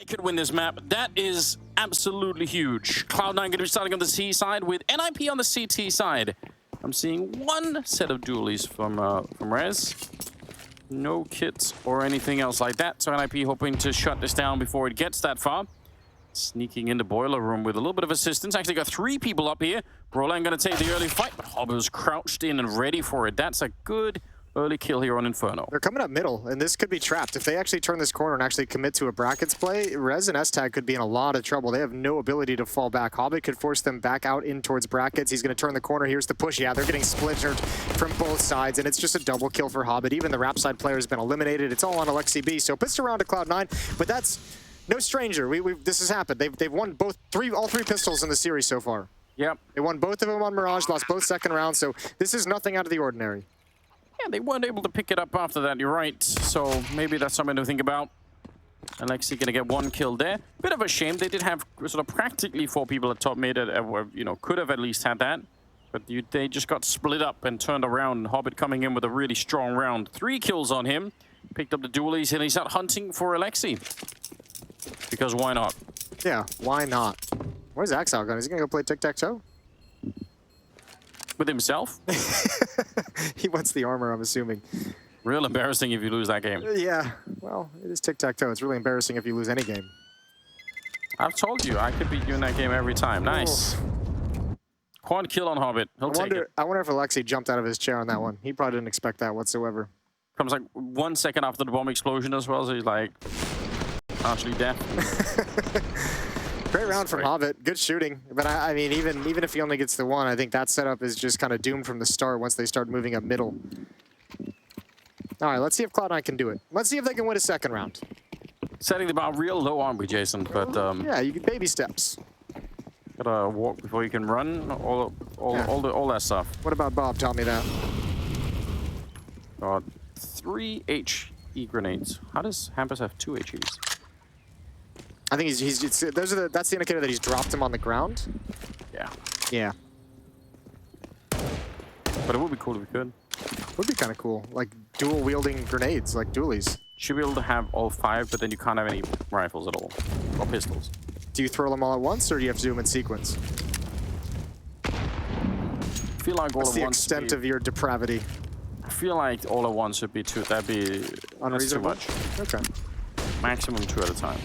could win this map. That is absolutely huge. Cloud9 going to be starting on the C side with NiP on the CT side. I'm seeing one set of dualies from Rez. No kits or anything else like that. So NiP hoping to shut this down before it gets that far. Sneaking in the boiler room with a little bit of assistance. Actually got 3 people up here. Brolan going to take the early fight, but Hobbit's crouched in and ready for it. That's a good early kill here on Inferno. They're coming up middle, and this could be trapped. If they actually turn this corner and actually commit to a brackets play, Rez and S-Tag could be in a lot of trouble. They have no ability to fall back. Hobbit could force them back out in towards brackets. He's going to turn the corner. Here's the push. Yeah, they're getting splintered from both sides, and it's just a double kill for Hobbit. Even the rap side player has been eliminated. It's all on Aleksib. So pissed around to Cloud9, but that's no stranger. This has happened. They've won all three pistols in the series so far. Yep. They won both of them on Mirage, lost both second rounds, so this is nothing out of the ordinary. Yeah, they weren't able to pick it up after that, you're right. So maybe that's something to think about. Aleksib gonna get 1 kill there. Bit of a shame. They did have sort of practically 4 people at top mid that you know, could have at least had that. But they just got split up and turned around. Hobbit coming in with a really strong round. 3 kills on him. Picked up the dualies and he's out hunting for Aleksib. Because why not? Yeah, why not? Where's Axel going? Is he gonna go play tic-tac-toe? With himself? He wants the armor, I'm assuming. Real embarrassing if you lose that game. Yeah, well, it is tic-tac-toe. It's really embarrassing if you lose any game. I've told you, I could beat you in that game every time. Nice. Quad kill on Hobbit. He'll take it. I wonder if Aleksib jumped out of his chair on that one. He probably didn't expect that whatsoever. Comes like 1 second after the bomb explosion as well, so he's like partially deaf. Great round from Hobbit. Good shooting. But I mean, even if he only gets the 1, I think that setup is just kind of doomed from the start once they start moving up middle. All right, let's see if Cloud9 can do it. Let's see if they can win a second round. Setting the bar real low, aren't we, Jason? But yeah, you can baby steps. Gotta walk before you can run. All that stuff. What about Bob? Tell me that. Got 3 HE grenades. How does Hampus have 2 HEs? I think that's the indicator that he's dropped him on the ground. Yeah. Yeah. But it would be cool if we could. Would be kind of cool, like dual wielding grenades, like dualies. Should be able to have all 5, but then you can't have any rifles at all, or pistols. Do you throw them all at once, or do you have to do them in sequence? I feel like all What's at the once. extent of your depravity? I feel like all at once would be too. That'd be unreasonable. Too much. Okay. Maximum 2 at a time.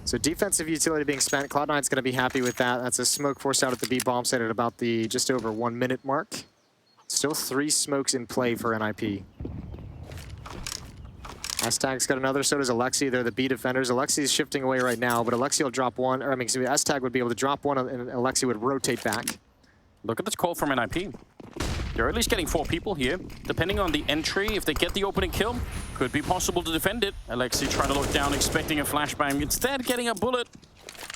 So defensive utility being spent. Cloud9's going to be happy with that. That's a smoke forced out at the B bomb site at about the just over 1 minute mark. Still 3 smokes in play for NiP. S-Tag's got another, so does Aleksib. They're the B defenders. Aleksib's shifting away right now, but Aleksib will drop 1, or I mean, excuse me, S-Tag would be able to drop 1 and Aleksib would rotate back. Look at this call from NiP. They're at least getting 4 people here. Depending on the entry, if they get the opening kill, could be possible to defend it. Aleksib trying to look down, expecting a flashbang. Instead, getting a bullet.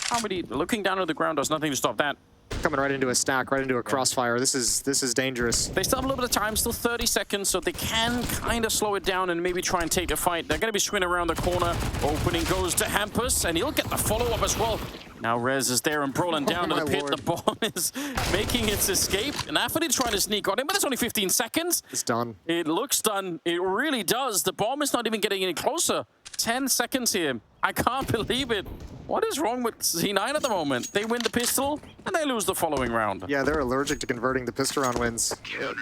Hobbit looking down at the ground does nothing to stop that. Coming right into a stack, right into a crossfire. This is dangerous. They still have a little bit of time, still 30 seconds, so they can kind of slow it down and maybe try and take the fight. They're going to be swinging around the corner. Opening goes to Hampus, and he'll get the follow-up as well. Now Rez is there and Brolan down to the pit. The bomb is making its escape. nafany trying to sneak on him, but it's only 15 seconds. It's done. It looks done. It really does. The bomb is not even getting any closer. 10 seconds here. I can't believe it. What is wrong with C9 at the moment? They win the pistol, and they lose the following round. Yeah, they're allergic to converting the pistol round wins.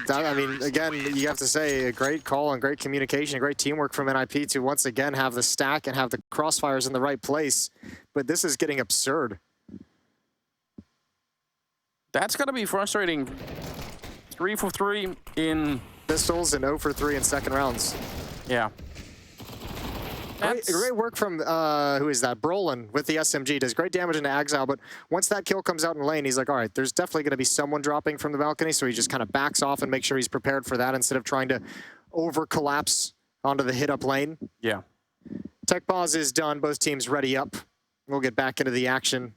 I mean, again, you have to say a great call and great communication, great teamwork from NiP to once again have the stack and have the crossfires in the right place. But this is getting absurd. That's going to be frustrating. 3 for 3 in pistols and 0 for 3 in second rounds. Yeah. Great work from, who is that? Brolan with the SMG. Does great damage into Axel, but once that kill comes out in lane, he's like, all right, there's definitely going to be someone dropping from the balcony, so he just kind of backs off and makes sure he's prepared for that instead of trying to over-collapse onto the hit-up lane. Yeah. Tech pause is done. Both teams ready up. We'll get back into the action.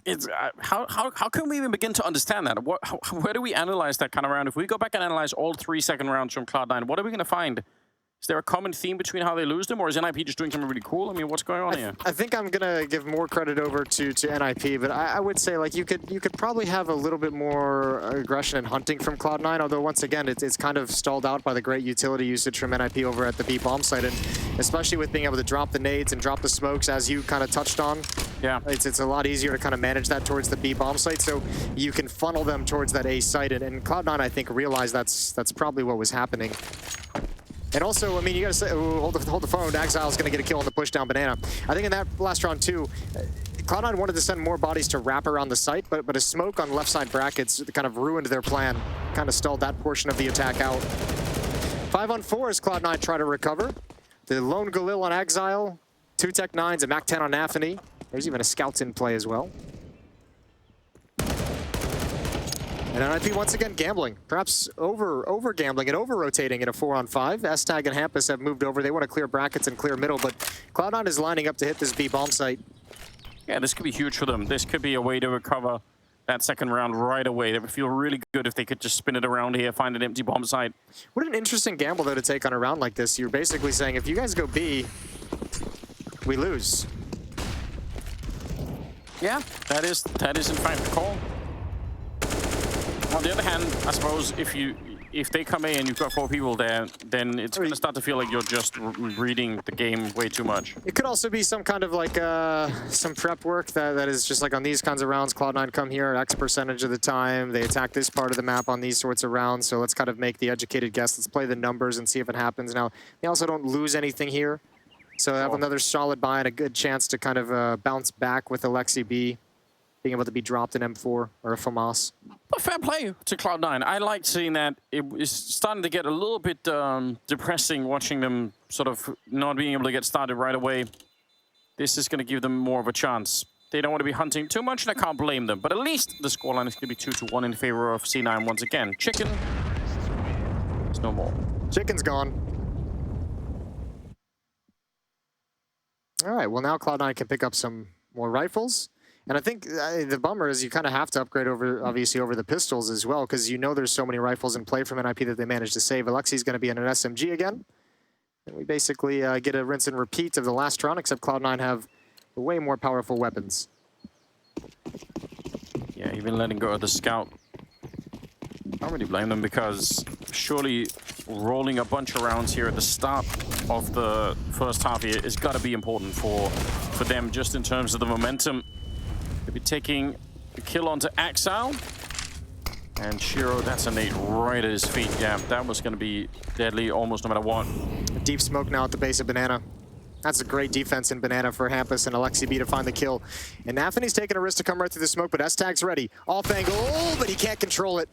It's how can we even begin to understand that? Where do we analyze that kind of round? If we go back and analyze all 3 second rounds from Cloud9, what are we going to find? Is there a common theme between how they lose them, or is NiP just doing something really cool? I mean, what's going on here? I think I'm gonna give more credit over to NiP, but I would say like you could probably have a little bit more aggression and hunting from Cloud9. Although once again, it's kind of stalled out by the great utility usage from NiP over at the B bomb site, and especially with being able to drop the nades and drop the smokes, as you kind of touched on. Yeah, it's a lot easier to kind of manage that towards the B bomb site, so you can funnel them towards that A site, and Cloud9 I think realized that's probably what was happening. And also, I mean, you gotta say, hold the phone. Exile's gonna get a kill on the push down banana. I think in that last round too, Cloud9 wanted to send more bodies to wrap around the site, but a smoke on left side brackets kind of ruined their plan, kind of stalled that portion of the attack out. 5-on-4 as Cloud9 try to recover. The lone Galil on Exile, 2 Tech 9s, a Mac 10 on nafany. There's even a Scout in play as well. And NiP once again gambling, perhaps over gambling and over rotating in a 4-on-5. S-Tag and Hampus have moved over. They want to clear brackets and clear middle, but Cloud9 is lining up to hit this B bomb site. Yeah, this could be huge for them. This could be a way to recover that second round right away. They would feel really good if they could just spin it around here, find an empty bomb site. What an interesting gamble though to take on a round like this. You're basically saying if you guys go B, we lose. Yeah, that is in fact the call. On the other hand, I suppose if they come in and you've got 4 people there, then it's going to start to feel like you're just reading the game way too much. It could also be some kind of like some prep work that is just like on these kinds of rounds. Cloud9 come here X percentage of the time. They attack this part of the map on these sorts of rounds. So let's kind of make the educated guess. Let's play the numbers and see if it happens. Now, they also don't lose anything here. So they have another solid buy and a good chance to kind of bounce back with Aleksib being able to be dropped in M4 or a FAMAS. But fair play to Cloud9. I like seeing that. It is starting to get a little bit depressing watching them sort of not being able to get started right away. This is going to give them more of a chance. They don't want to be hunting too much, and I can't blame them. But at least the scoreline is going to be 2-1 in favor of C9 once again. Chicken, there's no more. Chicken's gone. All right, well now Cloud9 can pick up some more rifles. And I think the bummer is you kind of have to upgrade obviously over the pistols as well, because you know there's so many rifles in play from NiP that they managed to save. Aleksib's going to be in an SMG again. And we basically get a rinse and repeat of the last round, except Cloud9 have way more powerful weapons. Yeah, even letting go of the Scout. I don't really blame them, because surely rolling a bunch of rounds here at the start of the first half here has got to be important for them, just in terms of the momentum. They'll be taking the kill onto Exile. And Shiro, that's a nade right at his feet. Yeah, that was going to be deadly almost no matter what. A deep smoke now at the base of Banana. That's a great defense in Banana for Hampus and Aleksib to find the kill. And nafany's taking a risk to come right through the smoke, but S-Tag's ready. Off angle, but he can't control it.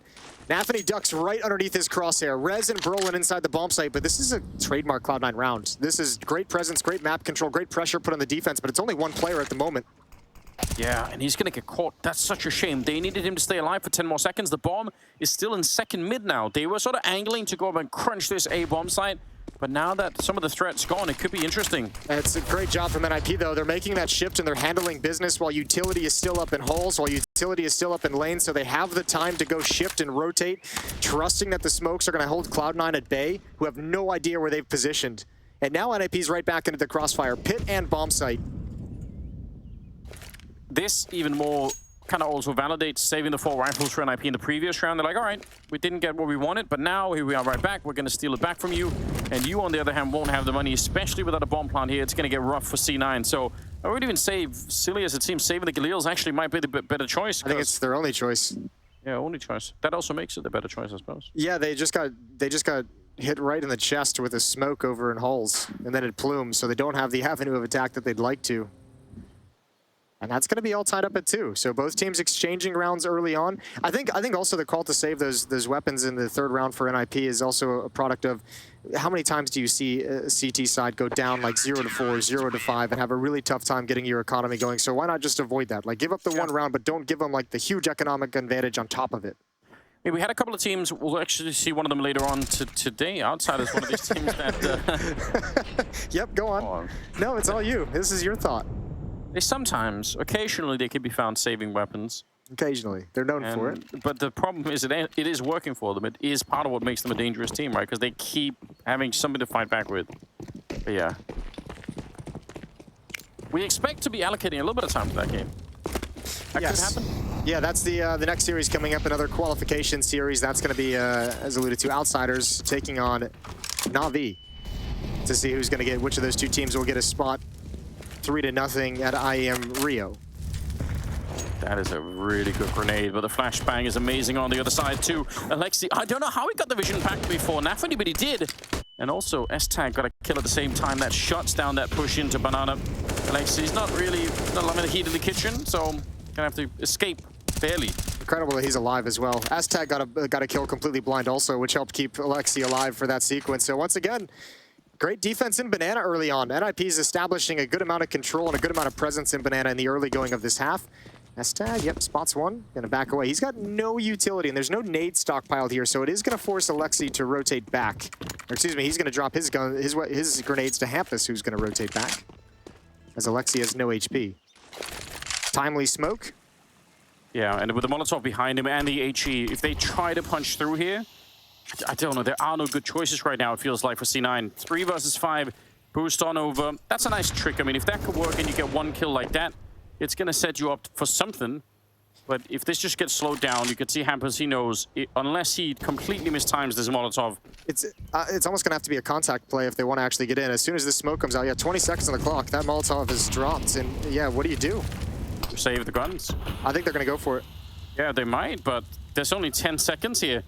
nafany ducks right underneath his crosshair. Rez and Brolin inside the bomb site, but this is a trademark Cloud9 round. This is great presence, great map control, great pressure put on the defense, but it's only one player at the moment. Yeah, and he's going to get caught. That's such a shame. They needed him to stay alive for 10 more seconds. The bomb is still in second mid now. They were sort of angling to go up and crunch this A bomb site. But now that some of the threat's gone, it could be interesting. It's a great job from NiP, though. They're making that shift and they're handling business while utility is still up in holes, while utility is still up in lanes. So they have the time to go shift and rotate, trusting that the smokes are going to hold Cloud9 at bay, who have no idea where they've positioned. And now NiP's right back into the crossfire, pit and bomb site. This even more kind of also validates saving the 4 rifles for NiP in the previous round. They're like, all right, we didn't get what we wanted, but now here we are right back. We're going to steal it back from you. And you, on the other hand, won't have the money, especially without a bomb plant here. It's going to get rough for C9. So I would even say, silly as it seems, saving the Galils actually might be the better choice. I think it's their only choice. Yeah, only choice. That also makes it the better choice, I suppose. Yeah, they just got hit right in the chest with a smoke over in holes, and then it plumes, so they don't have the avenue of attack that they'd like to. And that's going to be all tied up at 2. So both teams exchanging rounds early on. I think also the call to save those weapons in the third round for NiP is also a product of how many times do you see a CT side go down like 0-4, 0-5, and have a really tough time getting your economy going. So why not just avoid that? Like, give up the one round, but don't give them like the huge economic advantage on top of it. Yeah, we had a couple of teams. We'll actually see one of them later on today. Outsiders, one of these teams that... Yep, go on. No, it's all you. This is your thought. Occasionally, they can be found saving weapons. Occasionally. They're known for it. But the problem is it is working for them. It is part of what makes them a dangerous team, right? Because they keep having something to fight back with. But yeah. We expect to be allocating a little bit of time to that game. That could happen. Yeah, that's the next series coming up, another qualification series. That's going to be, as alluded to, Outsiders taking on Na'Vi to see who's going to get, which of those two teams will get a spot 3-0 at IEM Rio. That is a really good grenade, but the flashbang is amazing on the other side too. Aleksib, I don't know how he got the vision back before nafany, but he did. And also, S-Tag got a kill at the same time. That shuts down that push into Banana. Aleksib's not loving the heat in the kitchen, so gonna have to escape fairly. Incredible that he's alive as well. S-Tag got a kill completely blind also, which helped keep Aleksib alive for that sequence. So once again, great defense in Banana early on. NiP is establishing a good amount of control and a good amount of presence in Banana in the early going of this half. S-Tag, yep, spots one, gonna back away. He's got no utility, and there's no nade stockpiled here, so it is gonna force Aleksib to rotate back. Or excuse me, he's gonna drop his grenades to Hampus, who's gonna rotate back, as Aleksib has no HP. Timely smoke. Yeah, and with the Molotov behind him and the HE, if they try to punch through here, I don't know, there are no good choices right now, it feels like, for C9. 3 versus 5, boost on over. That's a nice trick. I mean, if that could work and you get one kill like that, it's going to set you up for something. But if this just gets slowed down, you can see Hampus, he knows, unless he completely mistimes this Molotov. It's almost going to have to be a contact play if they want to actually get in. As soon as this smoke comes out, yeah, 20 seconds on the clock, that Molotov is dropped. And yeah, what do you do? Save the guns. I think they're going to go for it. Yeah, they might, but there's only 10 seconds here.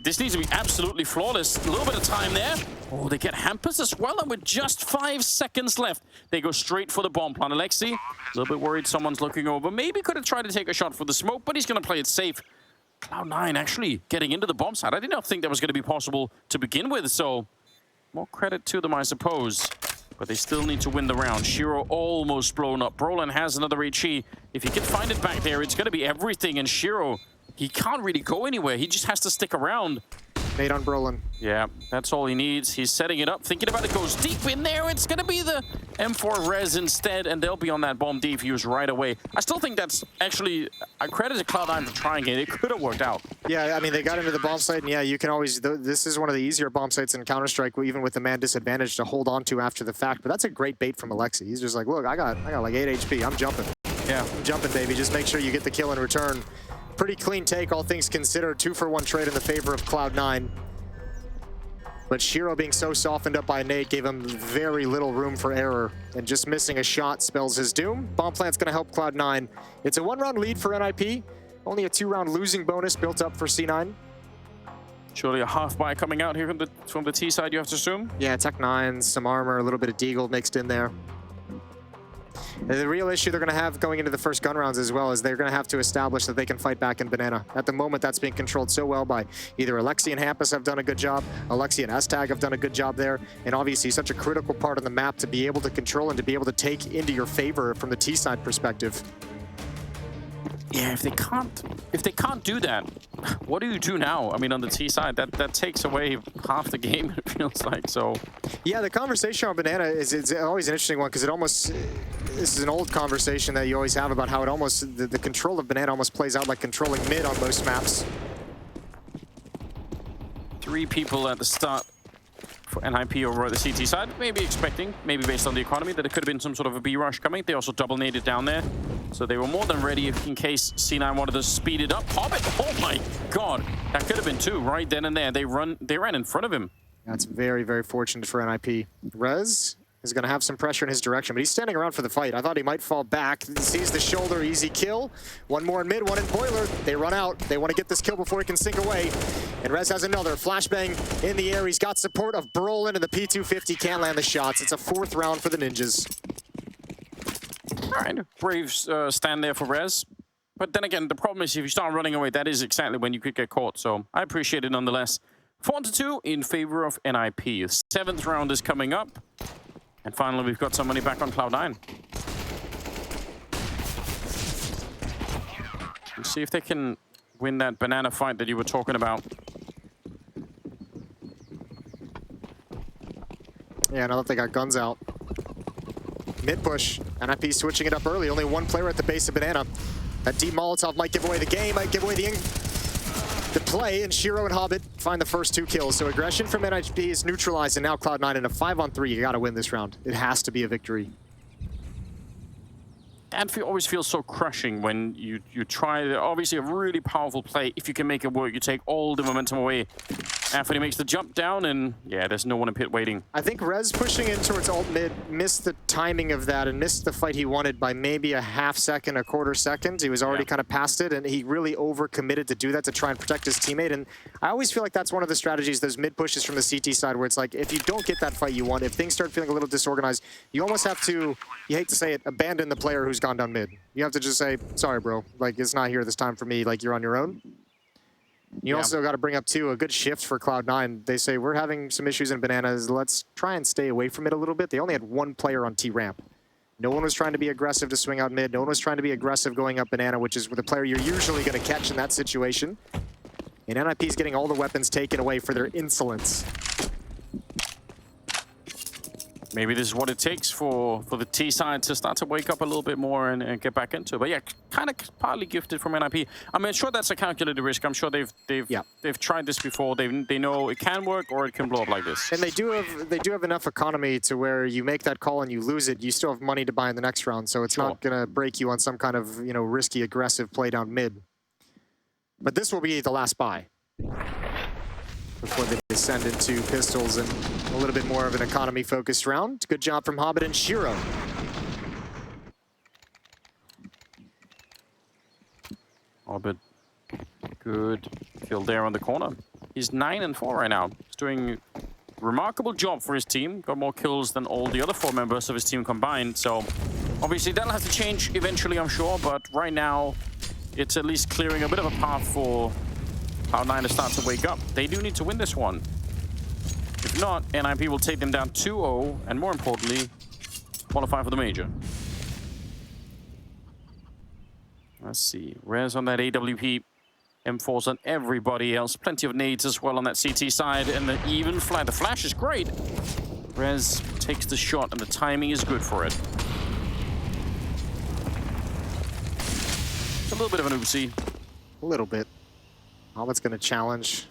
This needs to be absolutely flawless. A little bit of time there. Oh, they get Hampus as well, and with just 5 seconds left, they go straight for the bomb plant. Aleksib, a little bit worried someone's looking over. Maybe could have tried to take a shot for the smoke, but he's going to play it safe. Cloud9 actually getting into the bomb site. I did not think that was going to be possible to begin with, so more credit to them, I suppose. But they still need to win the round. Shiro almost blown up. Brolin has another HE. If he can find it back there, it's going to be everything. And Shiro, he can't really go anywhere. He just has to stick around. Made on Brolin. Yeah, that's all he needs. He's setting it up, thinking about it, goes deep in there. It's going to be the M4 Res instead, and they'll be on that bomb defuse right away. I still think that's actually, I credit to Cloud9 for trying it. It could have worked out. Yeah, I mean, they got into the bomb site, and yeah, you can always, this is one of the easier bomb sites in Counter-Strike, even with the man disadvantage to hold on to after the fact. But that's a great bait from Aleksib. He's just like, look, I got like 8 HP. I'm jumping. Yeah. I'm jumping, baby. Just make sure you get the kill in return. Pretty clean take, all things considered. 2-for-1 trade in the favor of Cloud9. But Shiro being so softened up by Nate gave him very little room for error. And just missing a shot spells his doom. Bomb plant's going to help Cloud9. It's a 1-round lead for NiP. Only a 2-round losing bonus built up for C9. Surely a half buy coming out here from the T side, you have to assume? Yeah, Tech-9, some armor, a little bit of Deagle mixed in there. And the real issue they're going to have going into the first gun rounds as well is they're going to have to establish that they can fight back in Banana. At the moment, that's being controlled so well by either Aleksib and Hampus have done a good job, Aleksib and S-Tag have done a good job there, and obviously such a critical part of the map to be able to control and to be able to take into your favor from the T-side perspective. Yeah, if they can't do that, what do you do now? I mean, on the T side, that takes away half the game, it feels like, so. Yeah, the conversation on Banana is always an interesting one because it almost, this is an old conversation that you always have about how it almost, the control of Banana almost plays out like controlling mid on most maps. 3 people at the start for NiP over at the CT side, maybe expecting, maybe based on the economy, that it could have been some sort of a B rush coming. They also double naded down there. So they were more than ready in case C9 wanted to speed it up. Hobbit, oh my god, that could have been 2 right then and there. They ran in front of him. That's very, very fortunate for NiP. Rez is going to have some pressure in his direction, but he's standing around for the fight. I thought he might fall back. He sees the shoulder, easy kill. 1 more in mid, 1 in boiler. They run out. They want to get this kill before he can sink away. And Rez has another flashbang in the air. He's got support of Brolin, and the P250 can't land the shots. It's a 4th round for the Ninjas. All right, brave stand there for Rez. But then again, the problem is if you start running away, that is exactly when you could get caught. So I appreciate it nonetheless. 4-2 in favor of NiP. 7th round is coming up. And finally, we've got some money back on Cloud9. Let's see if they can win that banana fight that you were talking about. Yeah, now that they got guns out. Mid push. NiP switching it up early. Only 1 player at the base of Banana. That deep Molotov might give away the game, might give away the play, and Shiro and Hobbit find the first 2 kills. So aggression from NiP is neutralized, and now Cloud9 in a 5-on-3. You gotta win this round. It has to be a victory. That always feels so crushing when you try, obviously, a really powerful play. If you can make it work, you take all the momentum away. Nafany makes the jump down, and yeah, there's no one in pit waiting. I think Rez pushing in towards alt mid missed the timing of that and missed the fight he wanted by maybe a half second, a quarter second. He was already kind of past it, and he really overcommitted to do that to try and protect his teammate. And I always feel like that's one of the strategies, those mid pushes from the CT side, where it's like, if you don't get that fight you want, if things start feeling a little disorganized, you almost have to, you hate to say it, abandon the player who's gone down mid. You have to just say, sorry, bro, like, it's not here this time for me, like, you're on your own. You also got to bring up, too, a good shift for Cloud9. They say, we're having some issues in Bananas. Let's try and stay away from it a little bit. They only had 1 player on T-ramp. No one was trying to be aggressive to swing out mid. No one was trying to be aggressive going up Banana, which is the player you're usually going to catch in that situation. And NiP's getting all the weapons taken away for their insolence. Maybe this is what it takes for the T side to start to wake up a little bit more and get back into it. But yeah, kind of partly gifted from NiP. I mean, sure, that's a calculated risk. I'm sure they've tried this before. They know it can work or it can blow up like this. And they do have enough economy to where you make that call and you lose it, you still have money to buy in the next round. So it's not gonna break you on some kind of, you know, risky, aggressive play down mid. But this will be the last buy before they descend into pistols and a little bit more of an economy-focused round. Good job from Hobbit and Shiro. Hobbit, good kill there on the corner. He's 9-4 right now. He's doing a remarkable job for his team. Got more kills than all the other 4 members of his team combined. So obviously that'll have to change eventually, I'm sure. But right now, it's at least clearing a bit of a path for Cloud9 to start to wake up. They do need to win this one. If not, NiP will take them down 2-0, and more importantly, qualify for the major. Let's see. Rez on that AWP. M4's on everybody else. Plenty of nades as well on that CT side, and the even flag. The flash is great. Rez takes the shot, and the timing is good for it. It's a little bit of an oopsie. A little bit. Hobbit's going to challenge.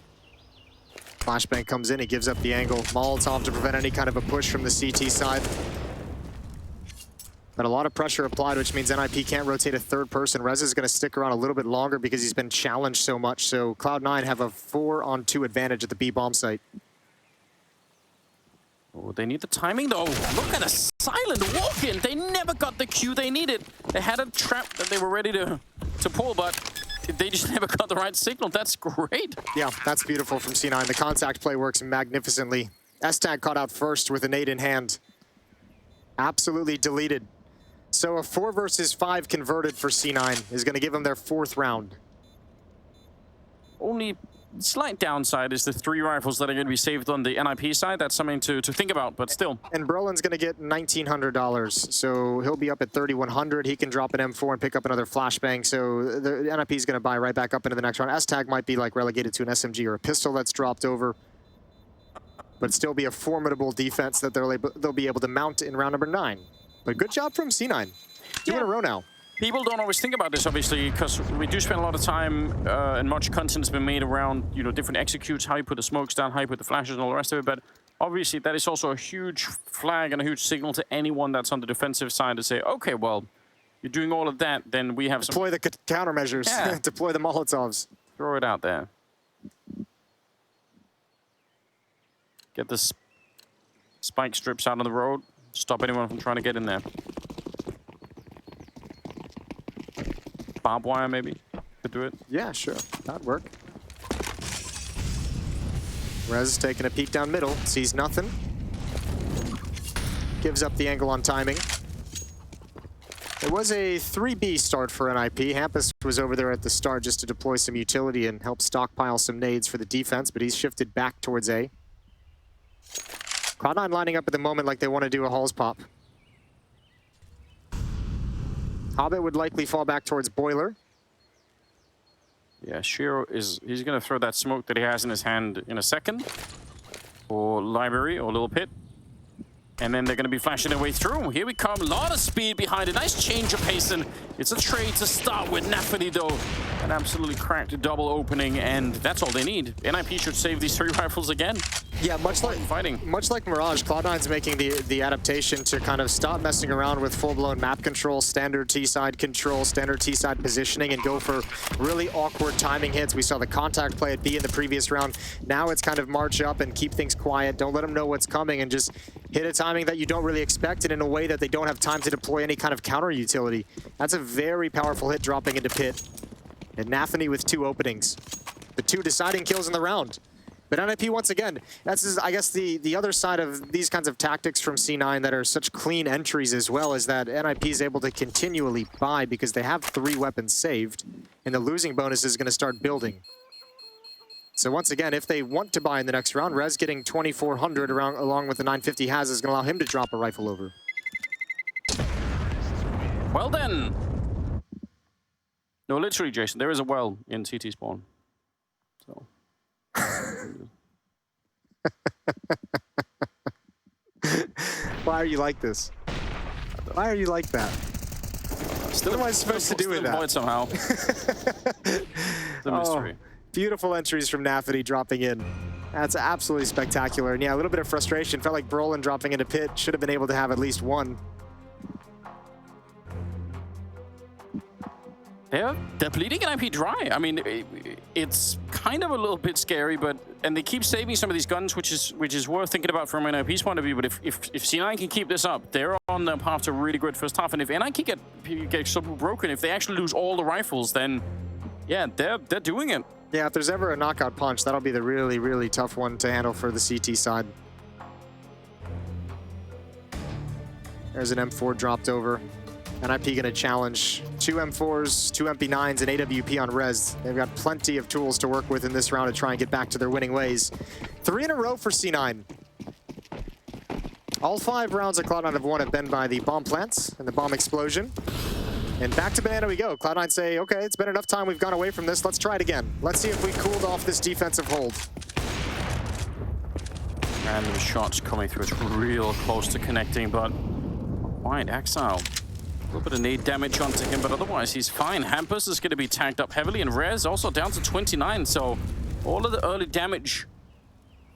Flashbang comes in, he gives up the angle. Molotov to prevent any kind of a push from the CT side. But a lot of pressure applied, which means NiP can't rotate a 3rd person. Rez is going to stick around a little bit longer because he's been challenged so much. So Cloud9 have a 4-on-2 advantage at the B bomb site. Oh, they need the timing though. Look at a silent walk-in. They never got the cue they needed. They had a trap that they were ready to pull, but they just never got the right signal. That's great. Yeah, that's beautiful from C9. The contact play works magnificently. S-Tag caught out first with a nade in hand. Absolutely deleted. So a 4 versus 5 converted for C9 is going to give them their 4th round. Only slight downside is the 3 rifles that are going to be saved on the NiP side. That's something to think about, but still. And Brolin's going to get $1,900, so he'll be up at $3,100. He can drop an M4 and pick up another flashbang, so the NiP is going to buy right back up into the next round. S-Tag might be like relegated to an SMG or a pistol that's dropped over, but still be a formidable defense that they'll be able to mount in round number 9. But good job from C9. 2 in a row now. People don't always think about this, obviously, because we do spend a lot of time and much content has been made around, you know, different executes, how you put the smokes down, how you put the flashes and all the rest of it. But obviously, that is also a huge flag and a huge signal to anyone that's on the defensive side to say, okay, well, you're doing all of that, then we have Deploy the countermeasures. Yeah. Deploy the Molotovs. Throw it out there. Get the spike strips out on the road. Stop anyone from trying to get in there. Barbed wire, maybe? Could do it. Yeah, sure. That'd work. Rez taking a peek down middle. Sees nothing. Gives up the angle on timing. It was a 3B start for NiP. Hampus was over there at the start just to deploy some utility and help stockpile some nades for the defense, but he's shifted back towards A. Cloud9 lining up at the moment like they want to do a Halls pop. Hobbit would likely fall back towards Boiler. Yeah, Shiro he's going to throw that smoke that he has in his hand in a second. Or Library or Little Pit. And then they're going to be flashing their way through. Here we come. A lot of speed behind it. Nice change of pace. And it's a trade to start with. nafany, though, an absolutely cracked double opening. And that's all they need. NiP should save these 3 rifles again. Yeah, much like Mirage, Cloud9's making the adaptation to kind of stop messing around with full-blown map control, standard T-side control, standard T-side positioning, and go for really awkward timing hits. We saw the contact play at B in the previous round. Now it's kind of march up and keep things quiet. Don't let them know what's coming and just hit a timing that you don't really expect and in a way that they don't have time to deploy any kind of counter utility. That's a very powerful hit dropping into pit. And nafany with 2 openings. The 2 deciding kills in the round. But NiP, once again, that's, I guess, the other side of these kinds of tactics from C9 that are such clean entries as well, is that NiP is able to continually buy because they have 3 weapons saved, and the losing bonus is going to start building. So once again, if they want to buy in the next round, Rez getting 2,400 along with the 950 has is going to allow him to drop a rifle over. Well then. No, literally, Jason, there is a well in CT spawn. So. Why are you like this? Why are you like that? What am I supposed to do with that? Somehow. It's a mystery. Beautiful entries from nafany dropping in. That's absolutely spectacular. And yeah, a little bit of frustration. Felt like Brolin dropping into pit should have been able to have at least 1. They're bleeding NiP dry. I mean, it's kind of a little bit scary, and they keep saving some of these guns, which is worth thinking about from NiP's point of view. But if C9 can keep this up, they're on the path to a really good first half. And if NiP get super broken, if they actually lose all the rifles, then yeah, they're doing it. Yeah, if there's ever a knockout punch, that'll be the really, really tough one to handle for the CT side. There's an M4 dropped over. NiP going to challenge 2 M4s, 2 MP9s, and AWP on Rez. They've got plenty of tools to work with in this round to try and get back to their winning ways. 3 in a row for C9. All 5 rounds that Cloud9 have won have been by the bomb plants and the bomb explosion. And back to Banana we go. Cloud9 say, okay, it's been enough time. We've gone away from this. Let's try it again. Let's see if we cooled off this defensive hold. Random shots coming through. It's real close to connecting, but quite Exile. A little bit of nade damage onto him, but otherwise he's fine. Hampus is going to be tagged up heavily, and Rez also down to 29, so all of the early damage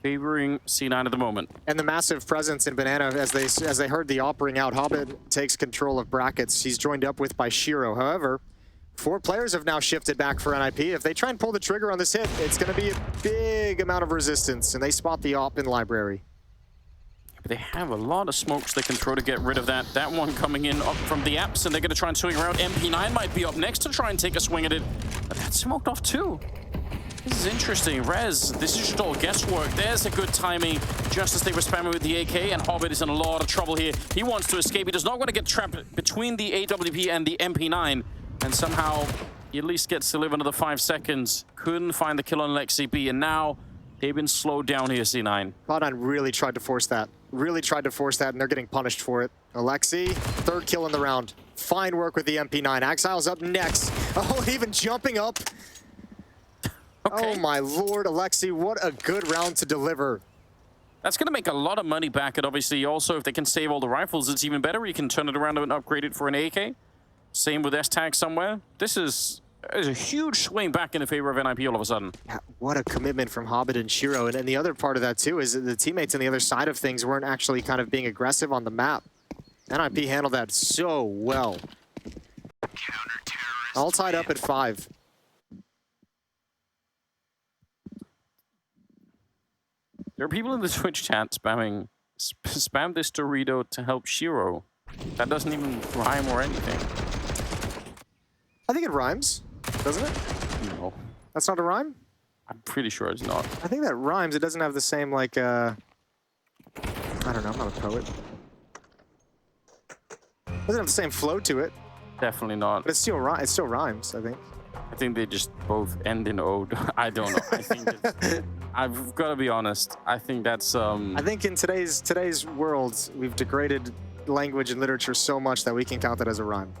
favoring C9 at the moment. And the massive presence in Banana as they heard the op ring out. Hobbit takes control of brackets. He's joined up with by Shiro. However, 4 players have now shifted back for NiP. If they try and pull the trigger on this hit, it's going to be a big amount of resistance, and they spot the op in library. But they have a lot of smokes they can throw to get rid of that. That one coming in up from the apps, and they're going to try and swing around. MP9 might be up next to try and take a swing at it, but that's smoked off too. This is interesting. Rez, this is just all guesswork. There's a good timing, just as they were spamming with the AK, and Hobbit is in a lot of trouble here. He wants to escape. He does not want to get trapped between the AWP and the MP9, and somehow he at least gets to live another 5 seconds. Couldn't find the kill on Aleksib, and now they've been slowed down here, C9. Cloud9 really tried to force that. Really tried to force that, and they're getting punished for it. Aleksib, 3rd kill in the round. Fine work with the MP9. Exile's up next. Oh, even jumping up. Okay. Oh my lord, Aleksib, what a good round to deliver. That's going to make a lot of money back, and obviously also if they can save all the rifles, it's even better. You can turn it around and upgrade it for an AK. Same with S-Tag somewhere. This is a huge swing back in the favor of NiP all of a sudden. Yeah, what a commitment from Hobbit and Shiro. And the other part of that too is that the teammates on the other side of things weren't actually kind of being aggressive on the map. NiP handled that so well. All tied up at 5. There are people in the Twitch chat spamming, spam this Dorito to help Shiro. That doesn't even rhyme or anything. I think it rhymes, doesn't it? No. That's not a rhyme? I'm pretty sure it's not. I think that rhymes. It doesn't have the same, like, I don't know, I'm not a poet. It doesn't have the same flow to it. Definitely not. But it still rhymes, I think. I think they just both end in ode. I don't know. I think it's, I've got to be honest. I think that's I think in today's world, we've degraded language and literature so much that we can count that as a rhyme.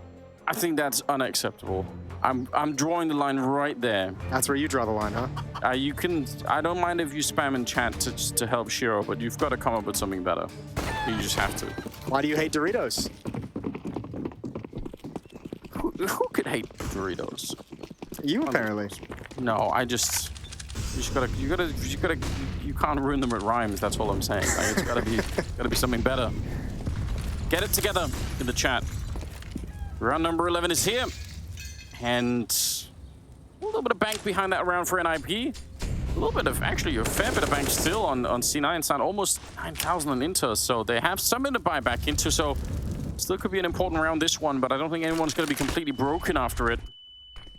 I think that's unacceptable. I'm drawing the line right there. That's where you draw the line, huh? You can. I don't mind if you spam in chat to help Shiro, but you've got to come up with something better. You just have to. Why do you hate Doritos? Who could hate Doritos? You apparently. No, I just... You can't ruin them with rhymes, that's all I'm saying. Like, it's gotta be something better. Get it together in the chat. Round number 11 is here. And a little bit of bank behind that round for NiP. A little bit of, actually, a fair bit of bank still on C9 side. Almost 9,000 on Inter, so they have something to buy back into. So still could be an important round, this one, but I don't think anyone's going to be completely broken after it.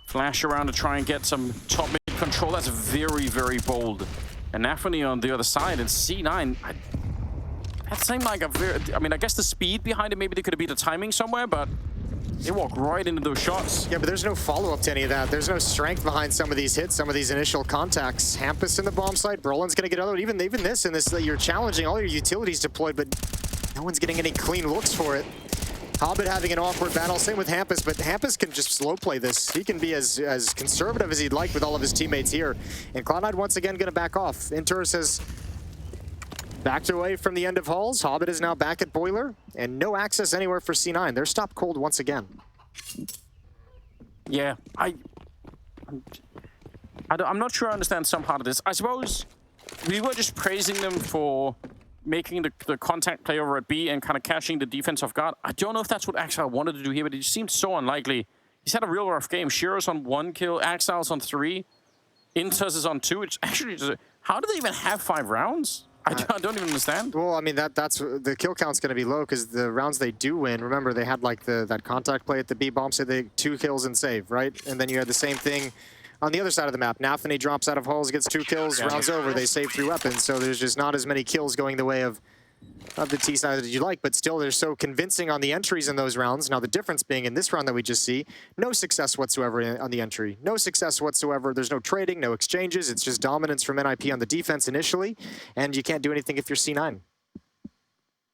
Flash around to try and get some top mid control. That's very, very bold. And nafany on the other side, and C9, that seemed like a very... I mean, I guess the speed behind it, maybe they could have beat the timing somewhere, but they walk right into those shots. Yeah, but there's no follow-up to any of that. There's no strength behind some of these hits, some of these initial contacts. Hampus in the bomb site, Brolin's gonna get another one. Even this, you're challenging all your utilities deployed, but no one's getting any clean looks for it. Hobbit having an awkward battle, same with Hampus, but Hampus can just slow play this. He can be as conservative as he'd like with all of his teammates here. And Cloud9 once again gonna back off. Inter says backed away from the end of halls. Hobbit is now back at Boiler, and no access anywhere for C9. They're stopped cold once again. Yeah, I'm not sure I understand some part of this. I suppose we were just praising them for making the contact play over at B and kind of catching the defense off guard. I don't know if that's what Axel wanted to do here, but it just seemed so unlikely. He's had a real rough game. Shiro's on 1 kill, Axel's on 3, Inters is on 2. It's actually just, how do they even have 5 rounds? I don't even understand. Well, I mean, that's the kill count's going to be low because the rounds they do win, remember, they had like that contact play at the B bomb, so they 2 kills and save, right? And then you had the same thing on the other side of the map. nafany drops out of halls, gets 2 kills, rounds over, they save 3 weapons, so there's just not as many kills going the way of the T side that you like, but still they're so convincing on the entries in those rounds. Now the difference being in this round that we just see, no success whatsoever on the entry. No success whatsoever. There's no trading, no exchanges. It's just dominance from NiP on the defense initially, and you can't do anything if you're C9.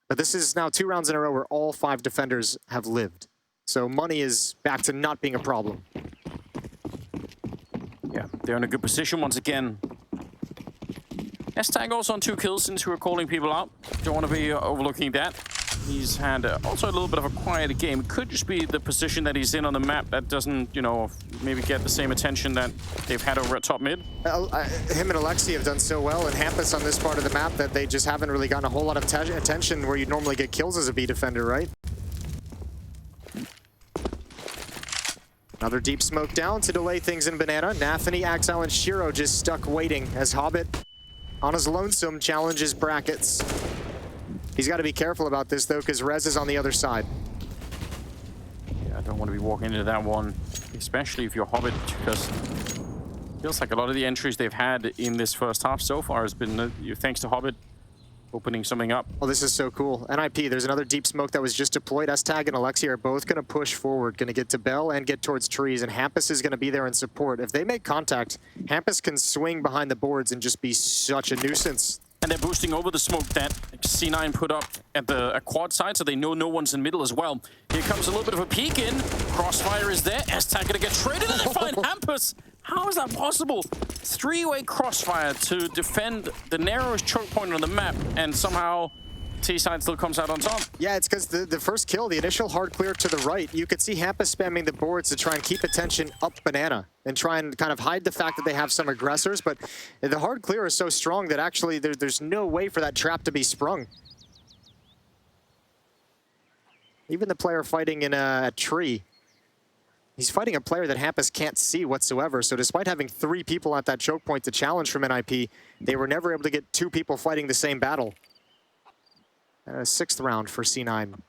But this is now 2 rounds in a row where all 5 defenders have lived. So money is back to not being a problem. Yeah, they're in a good position once again. S-Tag also on 2 kills since we were calling people out. Don't want to be overlooking that. He's had also a little bit of a quiet game. It could just be the position that he's in on the map that doesn't, you know, maybe get the same attention that they've had over at top mid. Him and Aleksib have done so well, and Hampus on this part of the map that they just haven't really gotten a whole lot of attention where you'd normally get kills as a B defender, right? Another deep smoke down to delay things in Banana. nafany, Axel, and Shiro just stuck waiting as Hobbit on his lonesome challenges brackets. He's got to be careful about this though, because Rez is on the other side. Yeah, I don't want to be walking into that one, especially if you're Hobbit, because it feels like a lot of the entries they've had in this first half so far has been thanks to Hobbit opening something up. Oh, this is so cool. NiP, there's another deep smoke that was just deployed. S-Tag and Aleksib are both going to push forward, going to get to Bell and get towards trees, and Hampus is going to be there in support. If they make contact, Hampus can swing behind the boards and just be such a nuisance. And they're boosting over the smoke that C9 put up at the quad side, so they know no one's in middle as well. Here comes a little bit of a peek in. Crossfire is there. S-Tag gonna get traded, and they find Hampus. How is that possible? 3-way crossfire to defend the narrowest choke point on the map, and somehow T-side still comes out on top. Yeah, it's because the first kill, the initial hard clear to the right, you could see Hampus spamming the boards to try and keep attention up Banana and try and kind of hide the fact that they have some aggressors, but the hard clear is so strong that actually there's no way for that trap to be sprung. Even the player fighting in a tree, he's fighting a player that Hampus can't see whatsoever, so despite having 3 people at that choke point to challenge from NiP, they were never able to get 2 people fighting the same battle. 6th round for C9.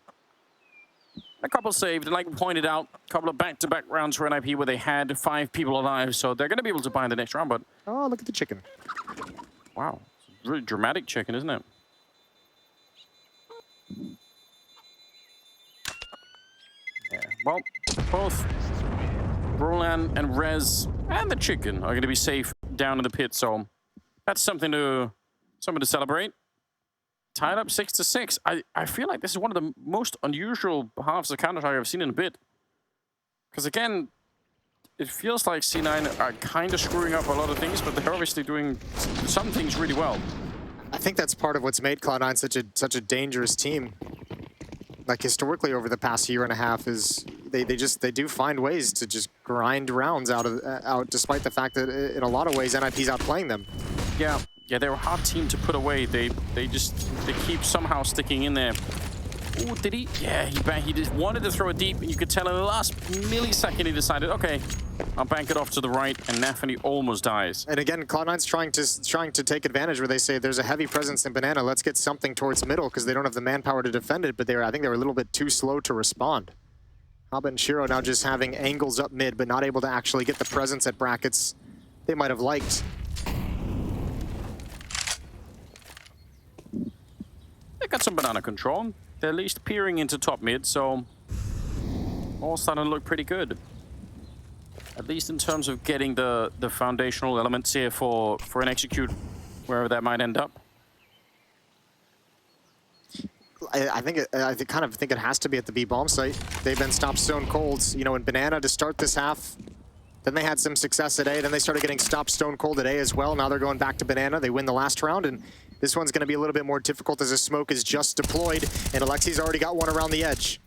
A couple saved, and like we pointed out, a couple of back-to-back rounds for NiP where they had 5 people alive, so they're going to be able to buy in the next round, but... Oh, look at the chicken. Wow. It's a really dramatic chicken, isn't it? Yeah, well, both Roland and Rez and the chicken are going to be safe down in the pit, so that's something to celebrate. Tied up 6-6. I feel like this is one of the most unusual halves of Counter-Strike I've seen in a bit. Because again, it feels like C9 are kind of screwing up a lot of things, but they're obviously doing some things really well. I think that's part of what's made Cloud9 such a dangerous team. Like historically over the past year and a half is they do find ways to just grind rounds out despite the fact that in a lot of ways NiP's outplaying them. Yeah, they're a hard team to put away. They keep somehow sticking in there. Oh, did he? Yeah, he just wanted to throw it deep, and you could tell in the last millisecond he decided, okay, I'll bank it off to the right, and nafany almost dies. And again, Cloud9's trying to take advantage where they say there's a heavy presence in Banana. Let's get something towards middle because they don't have the manpower to defend it. But I think they were a little bit too slow to respond. Hobbit and Shiro now just having angles up mid, but not able to actually get the presence at brackets they might have liked. They got some Banana control. They're at least peering into top mid, so all starting to look pretty good. At least in terms of getting the foundational elements here for an execute, wherever that might end up. I kind of think it has to be at the B bomb site. They've been stopped stone cold. You know, in Banana to start this half. Then they had some success at A. Then they started getting stopped stone cold at A as well. Now they're going back to Banana. They win the last round, and this one's going to be a little bit more difficult as a smoke is just deployed, and Aleksib's already got one around the edge.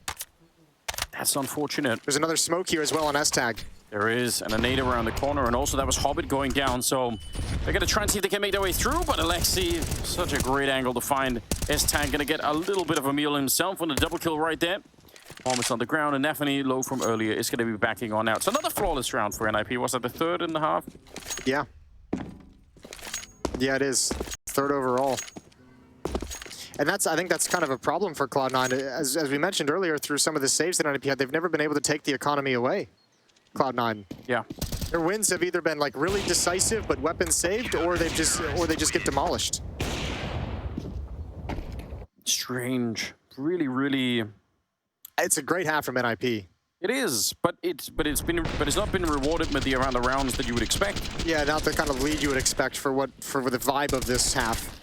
That's unfortunate. There's another smoke here as well on S-Tag. There is, and a nade around the corner, and also that was Hobbit going down, so they're going to try and see if they can make their way through, but Aleksib, such a great angle to find. S-Tag going to get a little bit of a meal himself with a double kill right there. Almost on the ground, and nafany, low from earlier, is going to be backing on out. It's another flawless round for NiP. Was that the third in the half? Yeah. Yeah, it is. Third overall. And I think that's kind of a problem for Cloud9. As we mentioned earlier, through some of the saves that NiP had, they've never been able to take the economy away. Cloud9. Yeah. Their wins have either been like really decisive but weapons saved, or they just get demolished. Strange. Really. It's a great half from NiP. It is, but it's not been rewarded with the amount of rounds that you would expect. Yeah, not the kind of lead you would expect for the vibe of this half.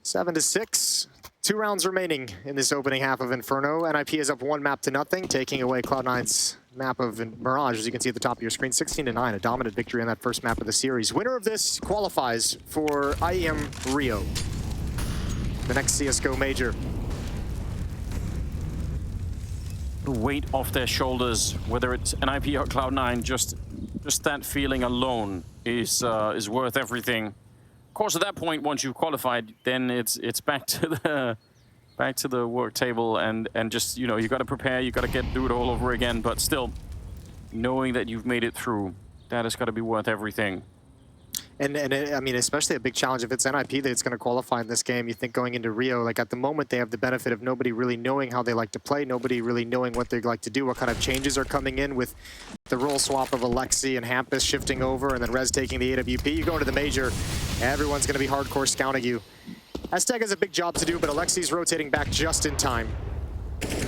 7-6. 2 rounds remaining in this opening half of Inferno. NiP is up 1 map to nothing, taking away Cloud9's map of Mirage, as you can see at the top of your screen. 16-9, a dominant victory on that first map of the series. Winner of this qualifies for IEM Rio, the next CSGO major. The weight off their shoulders, whether it's NiP or Cloud9, just that feeling alone is worth everything. Of course, at that point, once you've qualified, then it's back to the work table and just, you know, you got to prepare, you got to do it all over again. But still, knowing that you've made it through, that has got to be worth everything. And I mean, especially a big challenge if it's NiP that's going to qualify in this game. You think going into Rio, like at the moment, they have the benefit of nobody really knowing how they like to play, nobody really knowing what they like to do, what kind of changes are coming in with the role swap of Aleksib and Hampus shifting over, and then Rez taking the AWP. You go into the major, everyone's going to be hardcore scouting you. S-Tag has a big job to do, but Aleksib's rotating back just in time.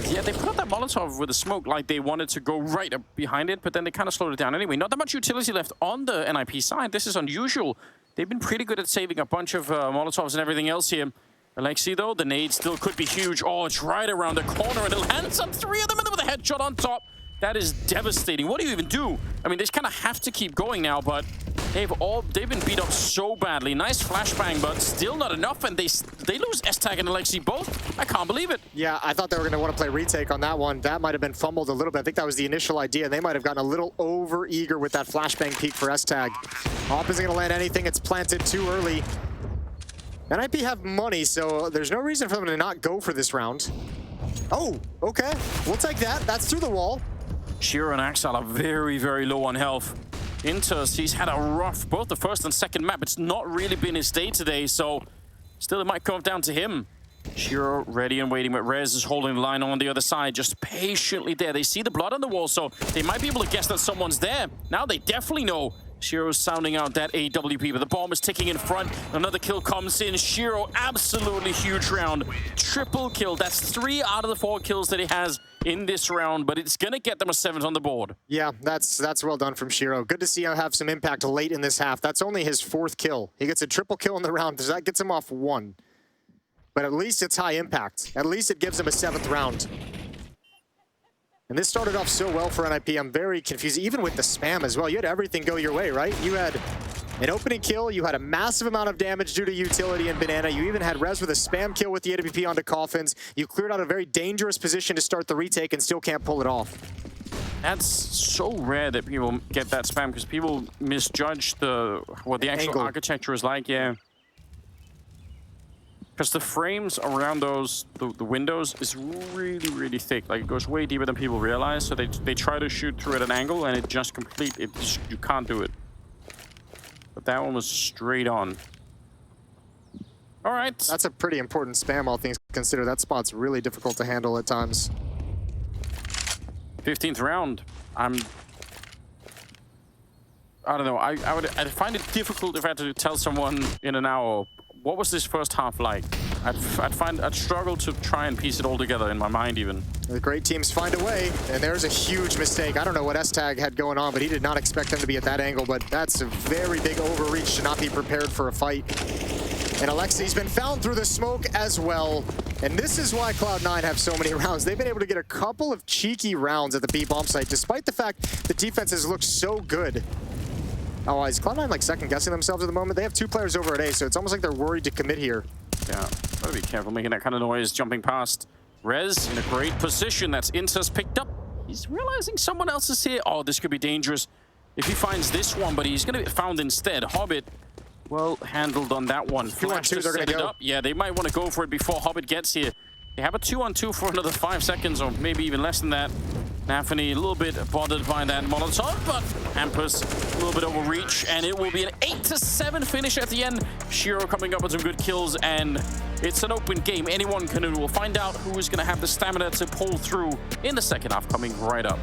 Yeah, they put up that Molotov with the smoke like they wanted to go right up behind it, but then they kind of slowed it down anyway. Not that much utility left on the NiP side. This is unusual. They've been pretty good at saving a bunch of Molotovs and everything else here. Aleksib, though, the nade still could be huge. Oh, it's right around the corner, and it lands on 3 of them, and then with a headshot on top. That is devastating. What do you even do? I mean, they just kind of have to keep going now, but they've been beat up so badly. Nice flashbang, but still not enough, and they lose S-Tag and Aleksib both. I can't believe it. Yeah, I thought they were going to want to play retake on that one. That might have been fumbled a little bit. I think that was the initial idea, and they might have gotten a little over-eager with that flashbang peek for S-Tag. Op isn't going to land anything. It's planted too early. NiP have money, so there's no reason for them to not go for this round. Oh, okay. We'll take that. That's through the wall. Shiro and Axel are very low on health. Inters, he's had a rough, both the first and second map. It's not really been his day today, so still it might come down to him. Shiro ready and waiting, but Rez is holding the line on the other side, just patiently there. They see the blood on the wall, so they might be able to guess that someone's there. Now they definitely know. Shiro's sounding out that AWP, but the bomb is ticking in front. Another kill comes in. Shiro, absolutely huge round. Triple kill. That's 3 out of the 4 kills that he has in this round, but it's going to get them a 7th on the board. Yeah, that's well done from Shiro. Good to see him have some impact late in this half. That's only his 4th kill. He gets a triple kill in the round. That gets him off 1. But at least it's high impact. At least it gives him a 7th round. And this started off so well for NiP. I'm very confused, even with the spam as well. You had everything go your way, right? You had An opening kill, you had a massive amount of damage due to utility and banana. You even had Rez with a spam kill with the AWP onto coffins. You cleared out a very dangerous position to start the retake and still can't pull it off. That's so rare that people get that spam because people misjudge what the actual Angle. architecture is like. Yeah. Because the frames around those, the windows, is really, really thick. Like, it goes way deeper than people realize. So they try to shoot through at an angle, and it just you can't do it. But that one was straight on. All right. That's a pretty important spam, all things considered. That spot's really difficult to handle at times. 15th round. I don't know. I'd find it difficult if I had to tell someone in an hour, what was this first half like? I'd struggle to try and piece it all together in my mind even. The great teams find a way, and there's a huge mistake. I don't know what S-Tag had going on, but he did not expect them to be at that angle, but that's a very big overreach to not be prepared for a fight. And Aleksib's been found through the smoke as well. And this is why Cloud9 have so many rounds. They've been able to get a couple of cheeky rounds at the B-bomb site, despite the fact the defenses look so good. Oh, is Cloud9 like second-guessing themselves at the moment? They have 2 players over at A, so it's almost like they're worried to commit here. Yeah, gotta be careful making that kind of noise, jumping past. Rez in a great position. That's Intas picked up. He's realizing someone else is here. Oh, this could be dangerous if he finds this one, but he's gonna be found instead. Hobbit, well handled on that one. Flash to set it up. Yeah, they might want to go for it before Hobbit gets here. They have a 2-on-2 for another 5 seconds, or maybe even less than that. nafany a little bit bothered by that Molotov, but Hampus a little bit overreach, and it will be an 8-7 finish at the end. Shiro coming up with some good kills, and it's an open game. Anyone can do. We'll find out who is going to have the stamina to pull through in the second half, coming right up.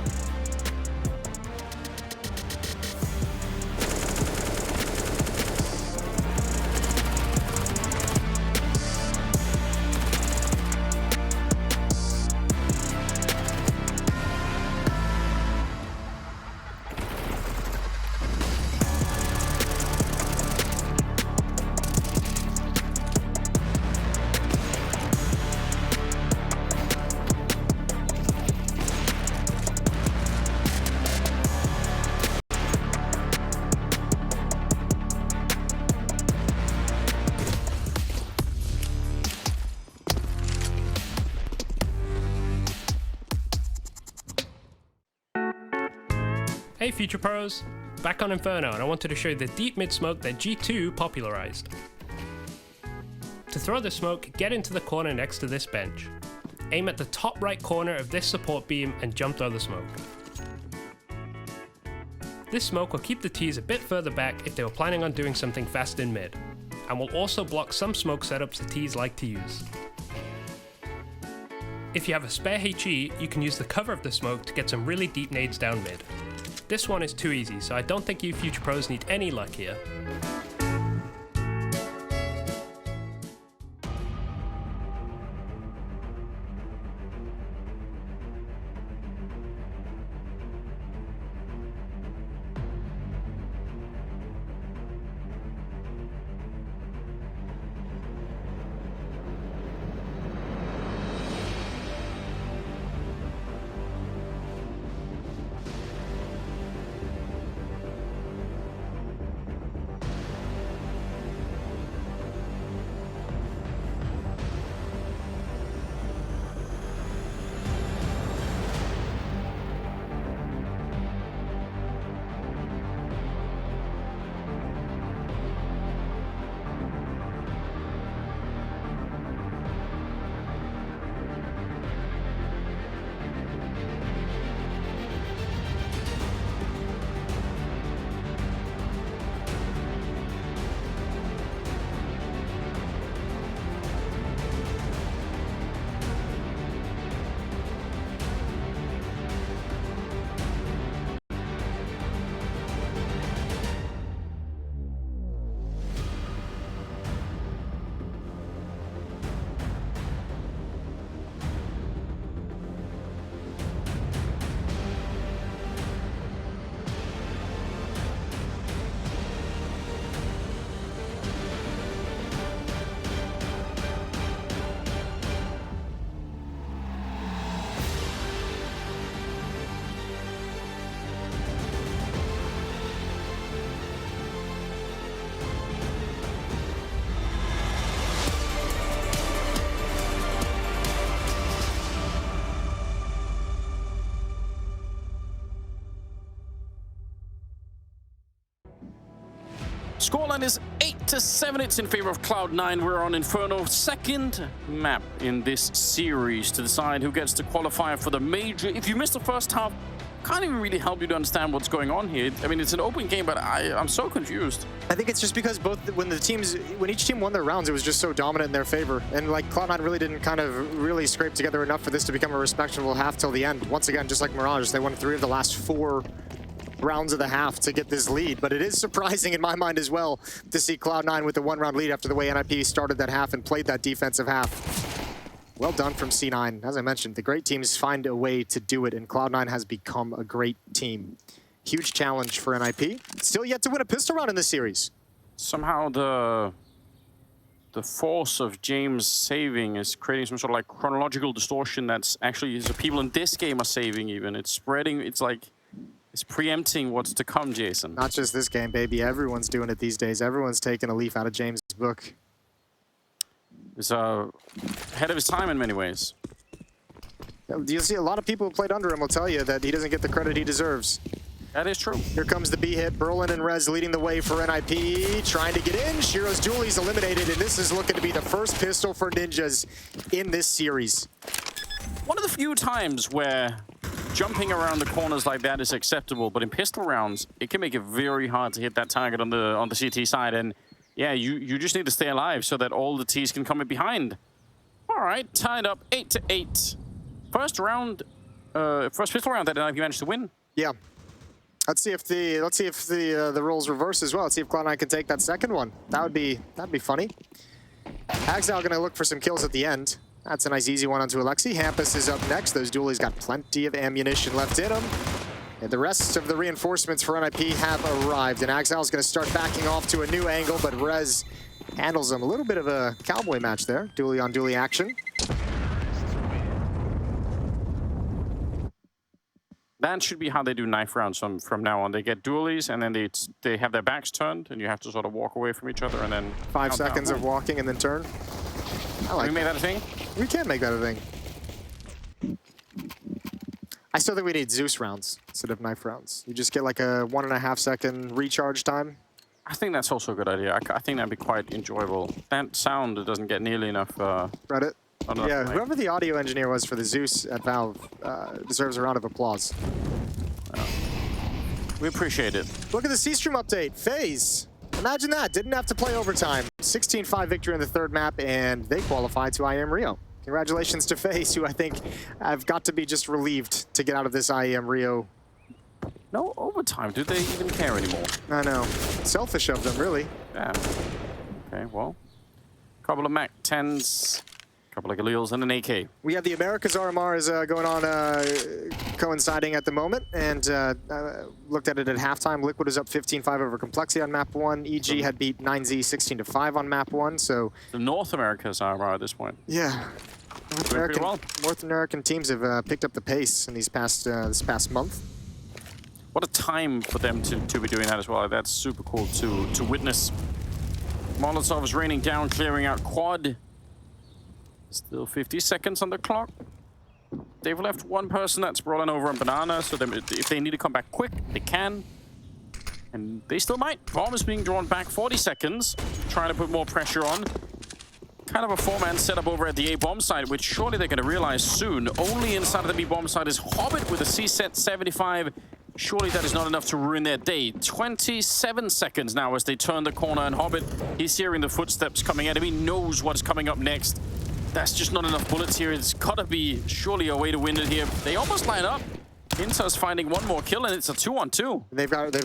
Hey Future Pros, back on Inferno, and I wanted to show you the deep mid smoke that G2 popularized. To throw the smoke, get into the corner next to this bench. Aim at the top right corner of this support beam and jump through the smoke. This smoke will keep the T's a bit further back if they were planning on doing something fast in mid, and will also block some smoke setups the T's like to use. If you have a spare HE, you can use the cover of the smoke to get some really deep nades down mid. This one is too easy, so I don't think you Future Pros need any luck here. Scoreline is 8-7. It's in favor of Cloud9. We're on Inferno, second map in this series to decide who gets to qualify for the major. If you missed the first half, can't even really help you to understand what's going on here. I mean, it's an open game, but I'm so confused. I think it's just because when each team won their rounds, it was just so dominant in their favor. And like Cloud9 really didn't kind of really scrape together enough for this to become a respectable half till the end. Once again, just like Mirage, they won 3 of the last 4 rounds of the half to get this lead. But it is surprising in my mind as well to see Cloud9 with a 1-round lead after the way NiP started that half and played that defensive half. Well done from C9. As I mentioned, the great teams find a way to do it, and Cloud9 has become a great team. Huge challenge for NiP. Still yet to win a pistol round in this series. Somehow the force of James saving is creating some sort of like chronological distortion that's actually the people in this game are saving even. It's spreading, it's like, it's preempting what's to come, Jason. Not just this game, baby. Everyone's doing it these days. Everyone's taking a leaf out of James' book. He's ahead of his time in many ways. You'll see a lot of people who played under him will tell you that he doesn't get the credit he deserves. That is true. Here comes the B hit. Berlin and Rez leading the way for NiP. Trying to get in. Shiro's duelie's eliminated, and this is looking to be the first pistol for Ninjas in this series. One of the few times where jumping around the corners like that is acceptable, but in pistol rounds, it can make it very hard to hit that target on the CT side. And yeah, you just need to stay alive so that all the T's can come in behind. All right, tied up 8-8. First pistol round that NiP managed to win. Yeah. Let's see if the roles reverse as well. Let's see if Cloud9 can take that second one. That'd be funny. Axal gonna look for some kills at the end. That's a nice easy one onto Aleksib. Hampus is up next. Those duelies got plenty of ammunition left in them. And the rest of the reinforcements for NiP have arrived. And Axal's gonna start backing off to a new angle, but Rez handles him. A little bit of a cowboy match there. Duelie on duelie action. That should be how they do knife rounds from now on. They get duelies, and then they have their backs turned, and you have to sort of walk away from each other, and then 5 seconds of walking and then turn. I like Can we make that a thing? We can make that a thing. I still think we need Zeus rounds instead of knife rounds. You just get like a 1.5 second recharge time. I think that's also a good idea. I think that'd be quite enjoyable. That sound doesn't get nearly enough. Reddit. Yeah, whoever the audio engineer was for the Zeus at Valve deserves a round of applause. We appreciate it. Look at the C-Stream update. FaZe. Imagine that. Didn't have to play overtime. 16-5 victory in the third map, and they qualified to IEM Rio. Congratulations to FaZe, who I think have got to be just relieved to get out of this IEM Rio. No overtime. Do they even care anymore? I know. Selfish of them, really. Yeah. Okay, well. Couple of Mac 10s. Couple of Galils and an AK. We have the Americas RMR is going on coinciding at the moment, and looked at it at halftime. Liquid is up 15-5 over Complexity on map 1. EG had beat 9Z 16-5 on map 1, so... The North America's RMR at this point. Yeah. North American teams have picked up the pace in these this past month. What a time for them to be doing that as well. That's super cool to witness. Molotov is raining down, clearing out quad. Still 50 seconds on the clock. They've left one person that's rolling over on banana, so if they need to come back quick, they can. And they still might. Bomb is being drawn back 40 seconds, trying to put more pressure on. Kind of a 4-man setup over at the A bomb side, which surely they're going to realize soon. Only inside of the B bomb side is Hobbit with a C-set 75. Surely that is not enough to ruin their day. 27 seconds now as they turn the corner, and Hobbit, he's hearing the footsteps coming at him. He knows what's coming up next. That's just not enough bullets here. It's got to be surely a way to win it here. They almost line up. Inta's finding one more kill, and it's a 2-on-2. They've got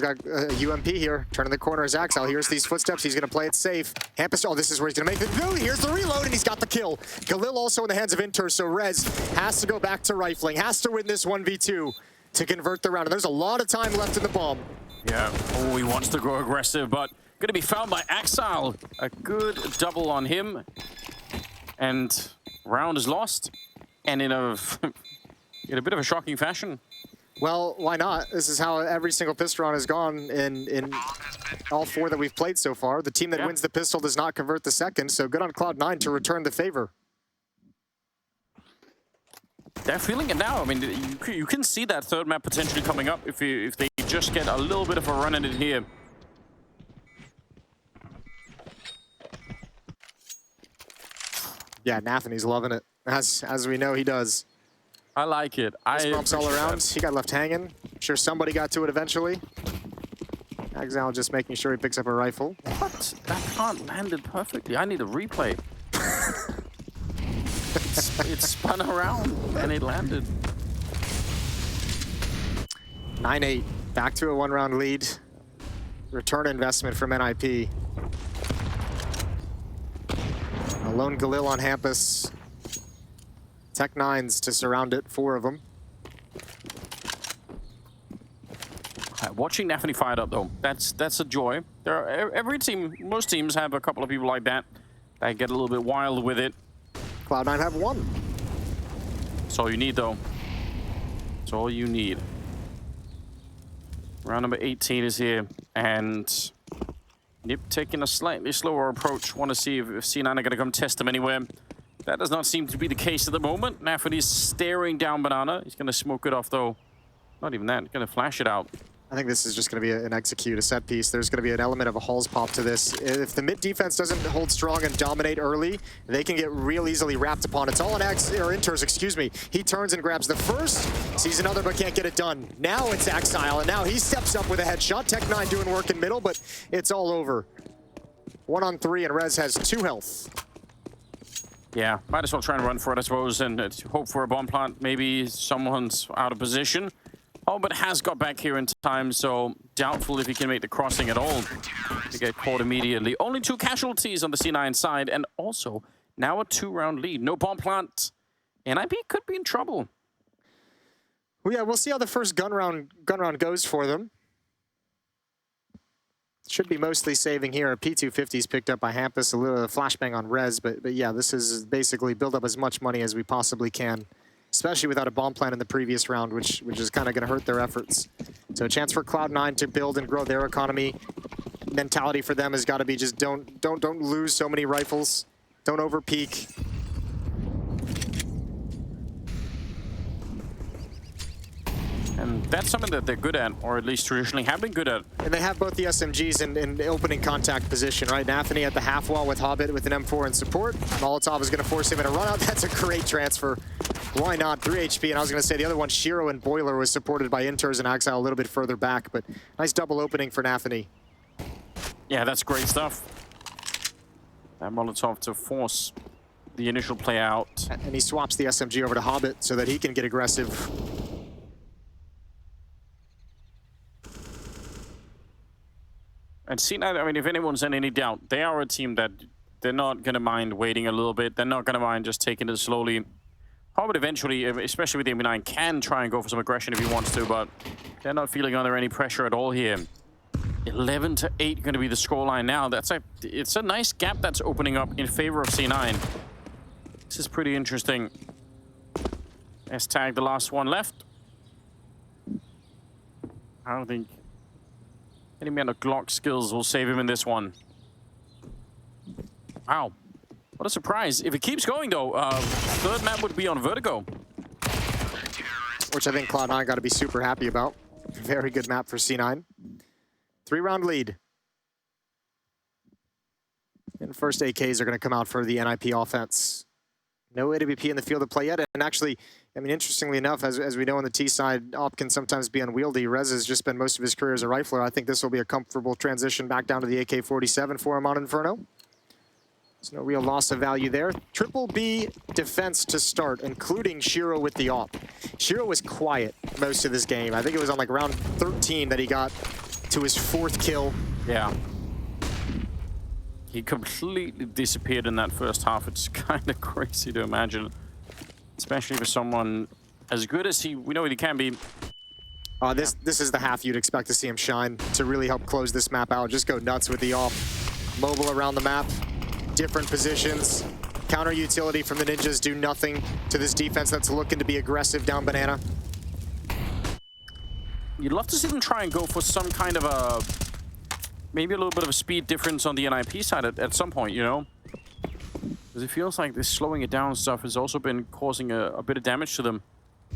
UMP here. Turning the corner is Axal. Here's these footsteps. He's going to play it safe. Hampus, oh, this is where he's going to make the... No, here's the reload, and he's got the kill. Galil also in the hands of Inter, so Rez has to go back to rifling. Has to win this 1v2 to convert the round. And there's a lot of time left in the bomb. Yeah. Oh, he wants to go aggressive, but going to be found by Axal. A good double on him. And round is lost. And in a bit of a shocking fashion. Well, why not? This is how every single pistol round has gone in all 4 that we've played so far. The team that wins the pistol does not convert the second, so good on Cloud9 to return the favor. They're feeling it now. I mean, you can see that third map potentially coming up if they just get a little bit of a run in it here. Yeah, nafany's loving it, as we know he does. I like it. This bumps all around. He got left hanging. I'm sure somebody got to it eventually. Exile just making sure he picks up a rifle. What? That can't landed perfectly. I need a replay. it spun around and it landed. 9-8. Back to a 1-round lead. Return investment from NiP. A lone Galil on Hampus. Tech-9s to surround it, 4 of them. Watching nafany fired up though, that's a joy. Every team, most teams have a couple of people like that that get a little bit wild with it. Cloud9 have 1. That's all you need though. That's all you need. Round number 18 is here, and NiP taking a slightly slower approach. Want to see if C9 are going to come test him anywhere. That does not seem to be the case at the moment. nafany's staring down banana. He's going to smoke it off though. Not even that, going to flash it out. I think this is just going to be an execute, a set piece. There's going to be an element of a Halls pop to this. If the mid defense doesn't hold strong and dominate early, they can get real easily wrapped upon. It's all on Inters, excuse me. He turns and grabs the first, sees another but can't get it done. Now it's Exile, and now he steps up with a headshot. Tech9 doing work in middle, but it's all over. 1 on 3, and Rez has 2 health. Yeah, might as well try and run for it, I suppose, and hope for a bomb plant. Maybe someone's out of position. Hobbit has got back here in time, so doubtful if he can make the crossing at all to get caught immediately. Only 2 casualties on the C9 side, and also now a 2-round lead. No bomb plant. NiP could be in trouble. Well, yeah, we'll see how the first gun round goes for them. Should be mostly saving here. A P250's picked up by Hampus, a little flashbang on Rez, but yeah, this is basically build up as much money as we possibly can. Especially without a bomb plant in the previous round, which is kind of going to hurt their efforts. So a chance for Cloud9 to build and grow their economy. Mentality for them has got to be just don't lose so many rifles. Don't over-peak. And that's something that they're good at, or at least traditionally have been good at. And they have both the SMGs in opening contact position, right? nafany at the half wall with Hobbit with an M4 in support. Molotov is going to force him in a run out. That's a great transfer. Why not? 3 HP. And I was going to say the other one, Shiro and Boiler, was supported by Inters and Exile a little bit further back, but nice double opening for nafany. Yeah, that's great stuff. That Molotov to force the initial play out. And he swaps the SMG over to Hobbit so that he can get aggressive. And C9, I mean, if anyone's in any doubt, they are a team that they're not going to mind waiting a little bit. They're not going to mind just taking it slowly. Hobbit eventually, especially with the M9, can try and go for some aggression if he wants to, but they're not feeling under any pressure at all here. 11-8 going to be the scoreline now. It's a nice gap that's opening up in favor of C9. This is pretty interesting. S-tag, the last one left. I don't think any amount of Glock skills will save him in this one. Wow. What a surprise. If it keeps going, though, third map would be on Vertigo. Which I think Cloud9 got to be super happy about. Very good map for C9. 3-round lead. And first AKs are going to come out for the NiP offense. No AWP in the field of play yet. And actually, I mean, interestingly enough, as we know on the T side, AWP can sometimes be unwieldy. Rez has just spent most of his career as a rifler. I think this will be a comfortable transition back down to the AK-47 for him on Inferno. There's no real loss of value there. Triple B defense to start, including Shiro with the AWP. Shiro was quiet most of this game. I think it was on like round 13 that he got to his 4th kill. Yeah. He completely disappeared in that first half. It's kind of crazy to imagine, especially for someone as good as we know he can be. This is the half you'd expect to see him shine to really help close this map out. Just go nuts with the AWP. Mobile around the map, different positions. Counter utility from the ninjas do nothing to this defense that's looking to be aggressive down banana. You'd love to see them try and go for some kind of a, maybe a little bit of a speed difference on the NiP side at some point, you know? Because it feels like this slowing it down stuff has also been causing a bit of damage to them.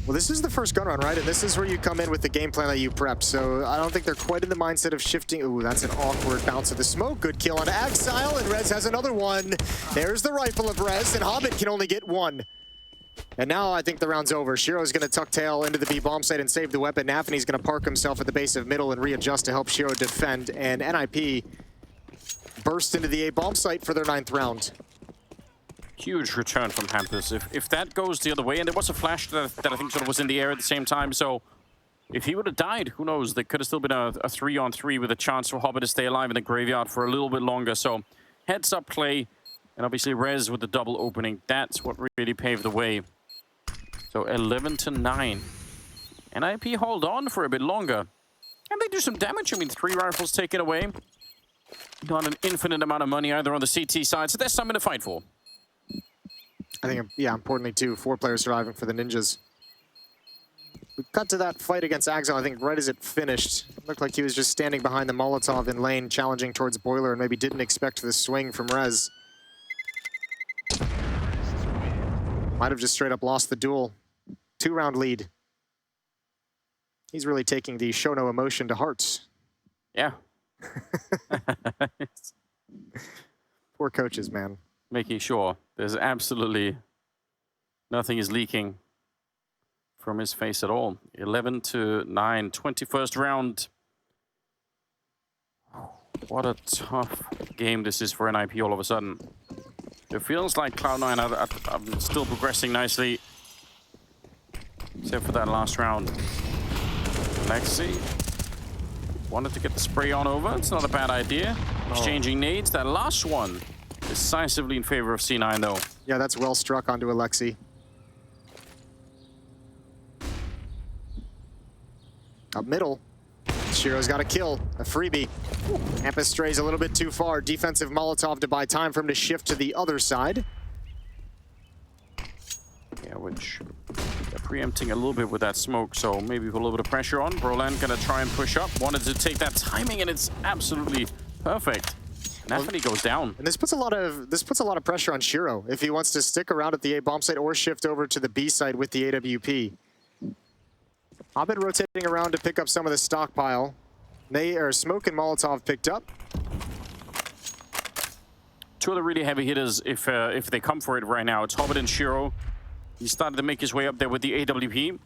Well, this is the first gun run, right? And this is where you come in with the game plan that you prep. So I don't think they're quite in the mindset of shifting. Ooh, that's an awkward bounce of the smoke. Good kill on Exile, and Rez has another one. There's the rifle of Rez, and Hobbit can only get one. And now I think the round's over. Shiro's going to tuck tail into the B bomb site and save the weapon. nafany's going to park himself at the base of middle and readjust to help Shiro defend. And NiP burst into the A bomb site for their 9th round. Huge return from Hampus. If that goes the other way, and there was a flash that I think sort of was in the air at the same time, so if he would have died, who knows? There could have still been a 3-on-3 with a chance for Hobbit to stay alive in the graveyard for a little bit longer. So heads up play, and obviously Rez with the double opening. That's what really paved the way. So 11-9. NiP hold on for a bit longer. And they do some damage. I mean, 3 rifles taken away. Not an infinite amount of money either on the CT side, so there's something to fight for. I think, yeah, importantly too, 4 players surviving for the Ninjas. We cut to that fight against Exile, I think right as it finished. It looked like he was just standing behind the Molotov in lane, challenging towards Boiler, and maybe didn't expect the swing from Rez. Might have just straight up lost the duel. 2-round lead. He's really taking the show no emotion to heart. Yeah. Poor coaches, man. Making sure there's absolutely nothing is leaking from his face at all. 11-9, 21st round. What a tough game this is for NiP all of a sudden. It feels like Cloud9 are still progressing nicely, except for that last round. Aleksib wanted to get the spray on over. It's not a bad idea. Exchanging nades. That last one decisively in favor of C9 though. Yeah, that's well struck onto Aleksib. Up middle. Shiro's got a kill, a freebie. Hampus strays a little bit too far. Defensive Molotov to buy time for him to shift to the other side. Yeah, which they're preempting a little bit with that smoke, so maybe put a little bit of pressure on. Brolan gonna try and push up. Wanted to take that timing, and it's absolutely perfect. nafany goes down. And this puts a lot of pressure on Shiro if he wants to stick around at the A bomb site or shift over to the B side with the AWP. Hobbit rotating around to pick up some of the stockpile. They are Smoke and Molotov picked up. 2 of the really heavy hitters, if they come for it right now, it's Hobbit and Shiro. He started to make his way up there with the AWP.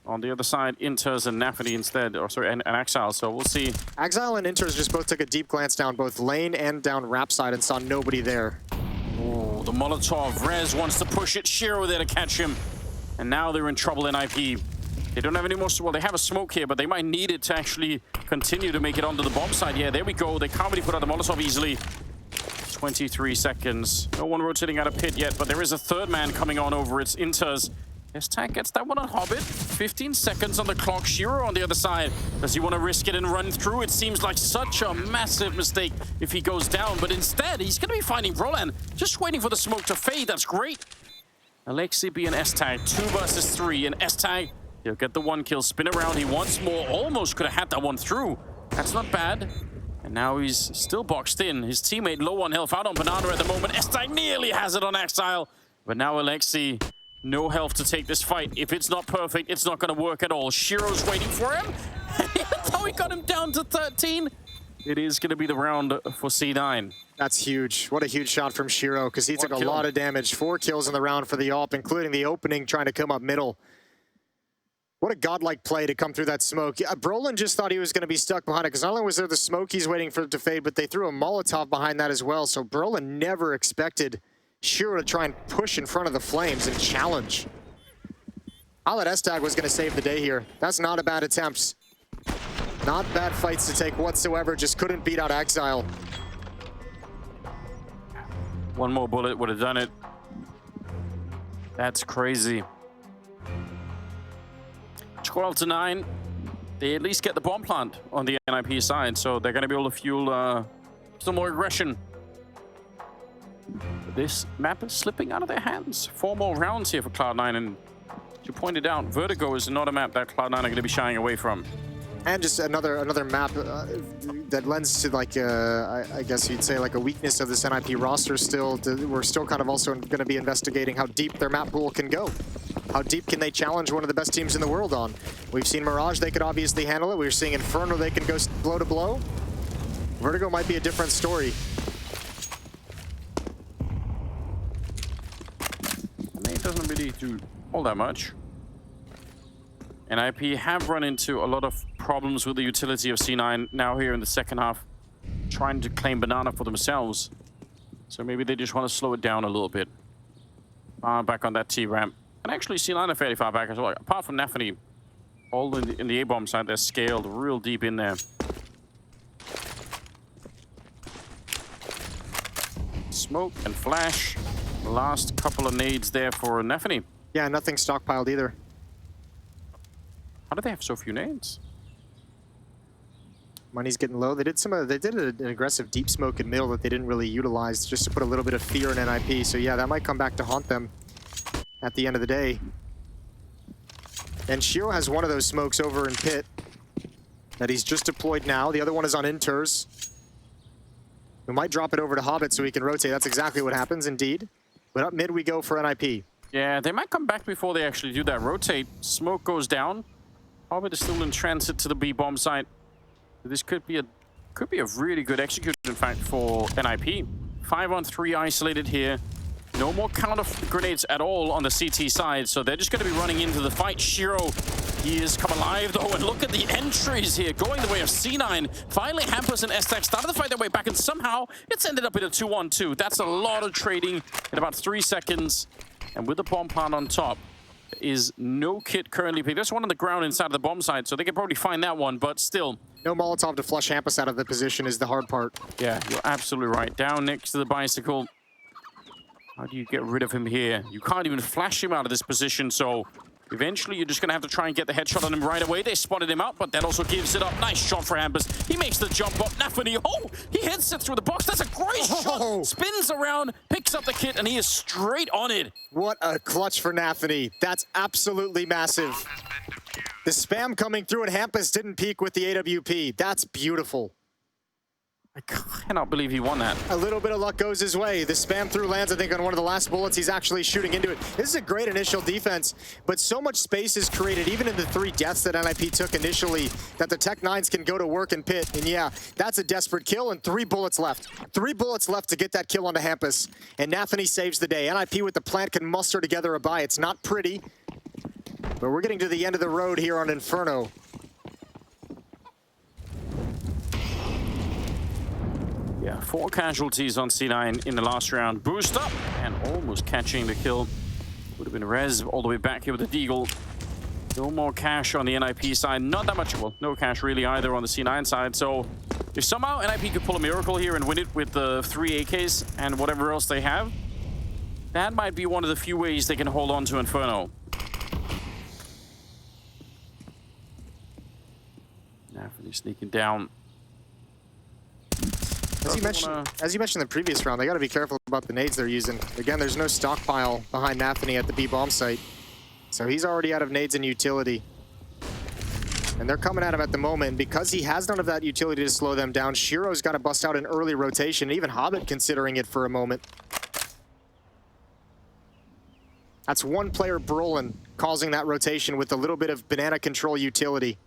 On the other side, Inters and nafany instead, or sorry, and Exile, so we'll see. Exile and Inters just both took a deep glance down both lane and down ramp side and saw nobody there. Oh, the Molotov. Rez wants to push it. Shiro there to catch him. And now they're in trouble in NiP. They don't have any more, well, they have a smoke here, but they might need it to actually continue to make it onto the bomb side. Yeah, there we go. They can't really put out the Molotov easily. 23 seconds. No one rotating out of pit yet, but there is a 3rd man coming on over. It's Inters. S-Tag gets that one on Hobbit. 15 seconds on the clock. Shiro on the other side. Does he want to risk it and run through? It seems like such a massive mistake if he goes down, but instead, he's going to be finding Brolan. Just waiting for the smoke to fade. That's great. Aleksib and S-Tag, 2 versus 3, and S-Tag, he'll get the 1 kill. Spin around, he wants more. Almost could have had that one through. That's not bad. And now he's still boxed in. His teammate low on health, out on Banana at the moment. S-Tag nearly has it on Exile. But now Aleksib, no health to take this fight. If it's not perfect, it's not going to work at all. Shiro's waiting for him. How he got him down to 13. It is going to be the round for C9. That's huge. What a huge shot from Shiro, because he took a lot of damage. 4 kills in the round for the AWP, including the opening trying to come up middle. What a godlike play to come through that smoke. Yeah, Brolan just thought he was going to be stuck behind it, because not only was there the smoke he's waiting for it to fade, but they threw a Molotov behind that as well. So Brolan never expected Shiro to try and push in front of the flames and challenge. I thought S-Tag was going to save the day here. That's not a bad attempt. Not bad fights to take whatsoever, just couldn't beat out Exile. One more bullet would have done it. That's crazy. 12-9. They at least get the bomb plant on the NiP side, so they're going to be able to fuel some more aggression. This map is slipping out of their hands. 4 more rounds here for Cloud9, and as you pointed out, Vertigo is not a map that Cloud9 are going to be shying away from. And just another map that lends to, like, I guess you'd say, like a weakness of this NiP roster still. We're still kind of also going to be investigating how deep their map pool can go. How deep can they challenge one of the best teams in the world on? We've seen Mirage, they could obviously handle it. We're seeing Inferno, they can go blow to blow. Vertigo might be a different story. It doesn't really do all that much. NiP have run into a lot of problems with the utility of C9 now here in the second half, trying to claim banana for themselves. So maybe they just want to slow it down a little bit. Back on that T-ramp. And actually C9 are fairly far back as well. Apart from nafany, all in the A-bomb side, they're scaled real deep in there. Smoke and flash. Last couple of nades there for nafany. Yeah, nothing stockpiled either. How do they have so few nades? Money's getting low. They did an aggressive deep smoke in middle that they didn't really utilize just to put a little bit of fear in NiP. So yeah, that might come back to haunt them at the end of the day. And Shiro has one of those smokes over in pit that he's just deployed now. The other one is on Inters. We might drop it over to Hobbit so he can rotate. That's exactly what happens, indeed. But up mid we go for NiP. Yeah, they might come back before they actually do that rotate. Smoke goes down. Hobbit is still in transit to the B bomb site. This could be a really good execution, in fact, for NiP. 5-on-3 isolated here. No more counter grenades at all on the CT side, so they're just going to be running into the fight. Shiro, he has come alive though, and look at the entries here, going the way of C9. Finally, Hampus and S-Tech started to fight their way back, and somehow it's ended up in a 2-on-2. That's a lot of trading in about 3 seconds. And with the bomb plant on top, there is no kit currently picked. There's one on the ground inside of the bomb site, so they can probably find that one, but still. No Molotov to flush Hampus out of the position is the hard part. Yeah, you're absolutely right. Down next to the bicycle. How do you get rid of him here? You can't even flash him out of this position, so eventually you're just going to have to try and get the headshot on him right away. They spotted him out, but that also gives it up. Nice shot for Hampus. He makes the jump up. nafany, oh, he hits it through the box. That's a great shot. Spins around, picks up the kit, and he is straight on it. What a clutch for nafany. That's absolutely massive. The spam coming through, and Hampus didn't peek with the AWP. That's beautiful. I cannot believe he won that. A little bit of luck goes his way. The spam through lands, I think, on one of the last bullets. He's actually shooting into it. This is a great initial defense, but so much space is created, even in the 3 deaths that NiP took initially, that the Tech-9s can go to work and pit. And yeah, that's a desperate kill, and 3 bullets left. 3 bullets left to get that kill onto Hampus. And nafany saves the day. NiP with the plant can muster together a buy. It's not pretty, but we're getting to the end of the road here on Inferno. Yeah, 4 casualties on C9 in the last round. Boost up and almost catching the kill. Would have been Rez all the way back here with the Deagle. No more cash on the NiP side. Not that much, well, no cash really either on the C9 side. So if somehow NiP could pull a miracle here and win it with the 3 AKs and whatever else they have, that might be one of the few ways they can hold on to Inferno. nafany sneaking down. As you mentioned in the previous round, they got to be careful about the nades they're using. Again, there's no stockpile behind nafany at the B bomb site. So he's already out of nades and utility. And they're coming at him at the moment. And because he has none of that utility to slow them down, Shiro's got to bust out an early rotation, even Hobbit considering it for a moment. That's one player, Brolin, causing that rotation with a little bit of banana control utility.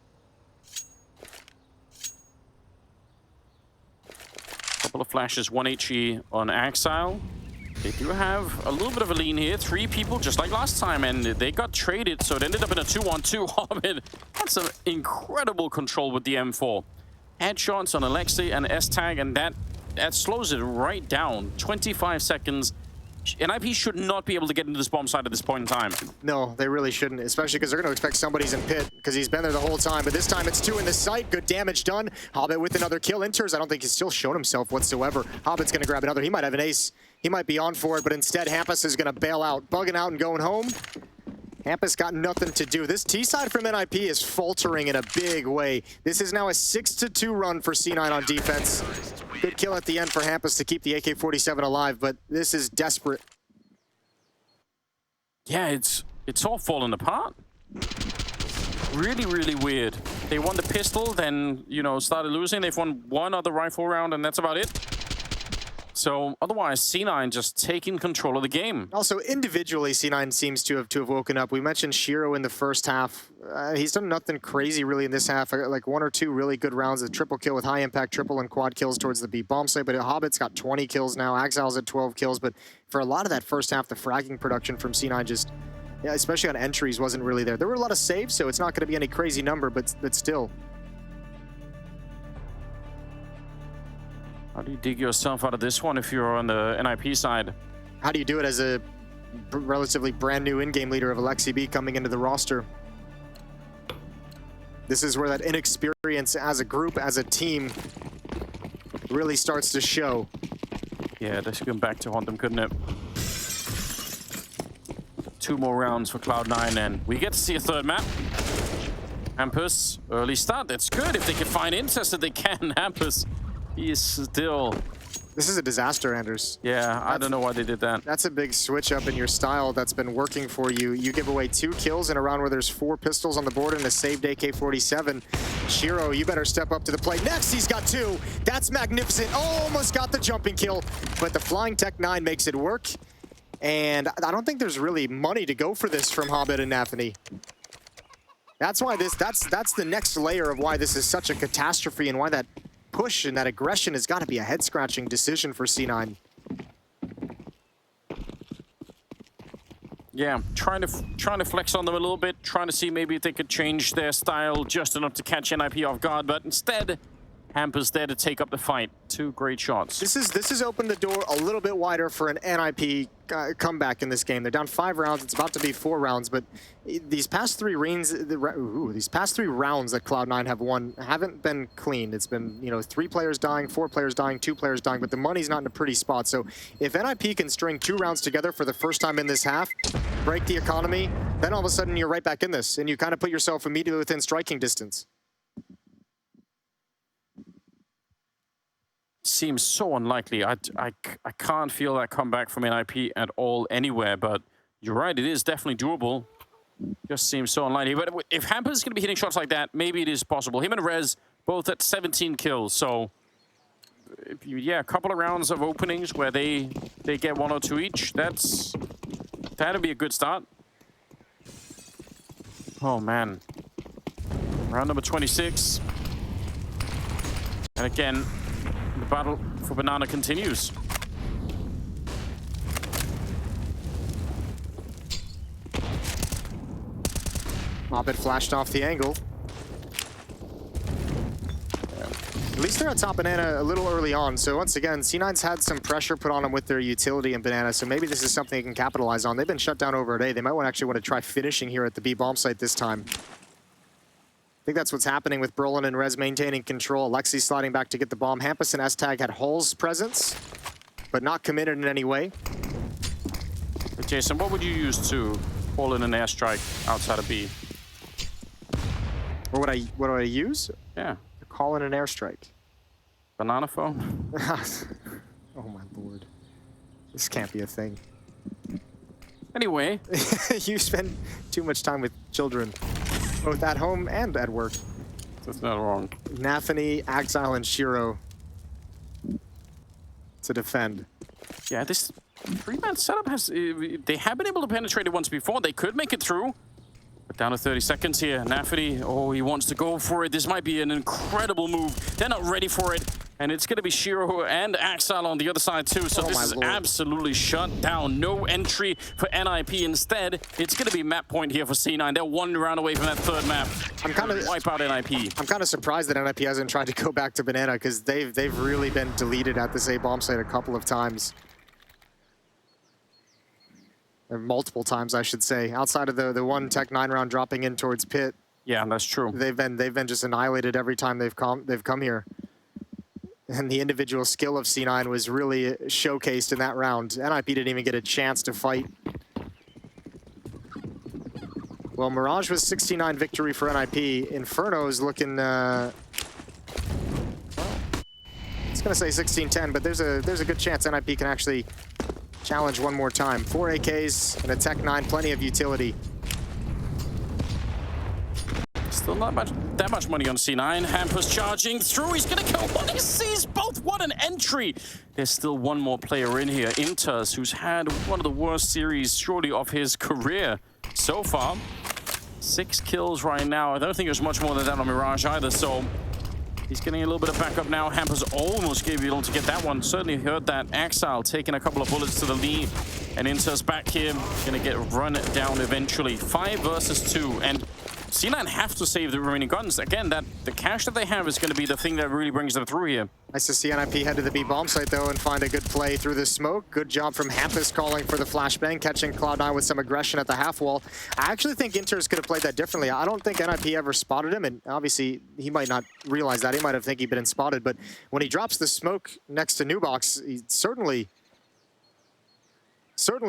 Couple of flashes, 1 HE on Exile. They do have a little bit of a lean here. 3 people, just like last time, and they got traded, so it ended up in a 2-on-2. Hobbit had some incredible control with the M4. Headshots on Aleksib and S-Tag, and that slows it right down. 25 seconds. NiP should not be able to get into this bomb site at this point in time. No, they really shouldn't, especially because they're going to expect somebody's in pit, because he's been there the whole time. But this time it's 2 in the site. Good damage done. Hobbit with another kill. Inters, I don't think he's still shown himself whatsoever. Hobbit's going to grab another. He might have an ace. He might be on for it, but instead Hampus is going to bail out. Bugging out and going home. Hampus got nothing to do. This T-side from NiP is faltering in a big way. This is now a 6-2 run for C9 on defense. Good kill at the end for Hampus to keep the AK-47 alive, but this is desperate. Yeah, it's all fallen apart. Really, really weird. They won the pistol, then, you know, started losing. They've won 1 other rifle round, and that's about it. So otherwise, C9 just taking control of the game. Also, individually, C9 seems to have woken up. We mentioned Shiro in the first half. He's done nothing crazy really in this half. Like 1 or 2 really good rounds. A triple kill with high impact, triple and quad kills towards the B bomb site. But Hobbit's got 20 kills now. Axile's at 12 kills. But for a lot of that first half, the fragging production from C9 just, yeah, especially on entries, wasn't really there. There were a lot of saves, so it's not going to be any crazy number, but still. How do you dig yourself out of this one if you're on the NiP side? How do you do it as a relatively brand new in-game leader of Aleksib coming into the roster? This is where that inexperience as a group, as a team, really starts to show. Yeah, this could come back to haunt them, couldn't it? 2 more rounds for Cloud9, and we get to see a third map. Hampus, early start. That's good. If they can find interest, they can. Hampus, he is still... This is a disaster, Anders. Yeah, I don't know why they did that. That's a big switch up in your style that's been working for you. You give away 2 kills in a round where there's 4 pistols on the board and a saved AK-47. Shiro, you better step up to the plate. Next, he's got 2. That's magnificent. Almost got the jumping kill, but the flying Tech 9 makes it work. And I don't think there's really money to go for this from Hobbit and nafany. That's why that's the next layer of why this is such a catastrophe and why that push and that aggression has got to be a head-scratching decision for C9. Yeah, trying to flex on them a little bit, trying to see maybe if they could change their style just enough to catch NiP off guard, but instead, Hampus there to take up the fight. 2 great shots. This has opened the door a little bit wider for an NiP comeback in this game. They're down 5 rounds. It's about to be 4 rounds, but these past 3 rounds, these past 3 rounds that Cloud9 have won haven't been clean. It's been, you know, 3 players dying, 4 players dying, 2 players dying, but the money's not in a pretty spot. So if NiP can string 2 rounds together for the first time in this half, break the economy, then all of a sudden you're right back in this, and you kind of put yourself immediately within striking distance. Seems so unlikely. I can't feel that comeback from NiP at all anywhere, but you're right, it is definitely doable. Just seems so unlikely. But if Hampus is going to be hitting shots like that, maybe it is possible. Him and Rez both at 17 kills, so yeah, a couple of rounds of openings where they get 1 or 2 each. That'd be a good start. Oh man, round number 26, and again, the battle for Banana continues. Hobbit flashed off the angle. At least they're on top Banana a little early on. So once again, C9's had some pressure put on them with their utility in Banana. So maybe this is something they can capitalize on. They've been shut down over a day. They might actually want to try finishing here at the B bomb site this time. I think that's what's happening with Brolin and Rez maintaining control. Aleksib sliding back to get the bomb. Hampus and S-Tag had Hull's presence, but not committed in any way. But Jason, what would you use to pull in an airstrike outside of B? What do I use? Yeah. Call in an airstrike. Banana phone? Oh my lord. This can't be a thing. Anyway. You spend too much time with children, both at home and at work. That's not wrong. nafany, Axile, and Shiro to defend. Yeah, this 3-man setup has... they have been able to penetrate it once before. They could make it through. But down to 30 seconds here. nafany, oh, he wants to go for it. This might be an incredible move. They're not ready for it. And it's going to be Shiro and Axile on the other side too. So this is absolutely shut down. No entry for NiP. Instead, it's going to be map point here for C9. They're 1 round away from that 3rd map. I'm kind of wipe out NiP. I'm kind of surprised that NiP hasn't tried to go back to Banana because they've really been deleted at this A bomb site a couple of times. Or multiple times, I should say. Outside of the 1 Tech 9 round dropping in towards pit. Yeah, that's true. They've been just annihilated every time they've come here. And the individual skill of C9 was really showcased in that round. NiP didn't even get a chance to fight. Well, Mirage was 69 victory for NiP. Inferno is looking, well, it's gonna say 16-10, but there's a good chance NiP can actually challenge one more time. 4 AKs and a Tech 9, plenty of utility. Still not that much money on C9. Hampus charging through. He's going to kill one. He sees both. What an entry. There's still one more player in here. Inters, who's had one of the worst series, surely, of his career so far. 6 kills right now. I don't think there's much more than that on Mirage either, so he's getting a little bit of backup now. Hampus almost gave it all to get that one. Certainly heard that. Exile taking a couple of bullets to the lead. And Inters back here. Going to get run down eventually. 5 versus 2. And C9 have to save the remaining guns. Again, the cash that they have is going to be the thing that really brings them through here. Nice to see NiP head to the B bomb site, though, and find a good play through the smoke. Good job from Hampus calling for the flashbang, catching Cloud9 with some aggression at the half wall. I actually think Inters could have played that differently. I don't think NiP ever spotted him, and obviously he might not realize that. He might have think he'd been spotted, but when he drops the smoke next to Nubox, he certainly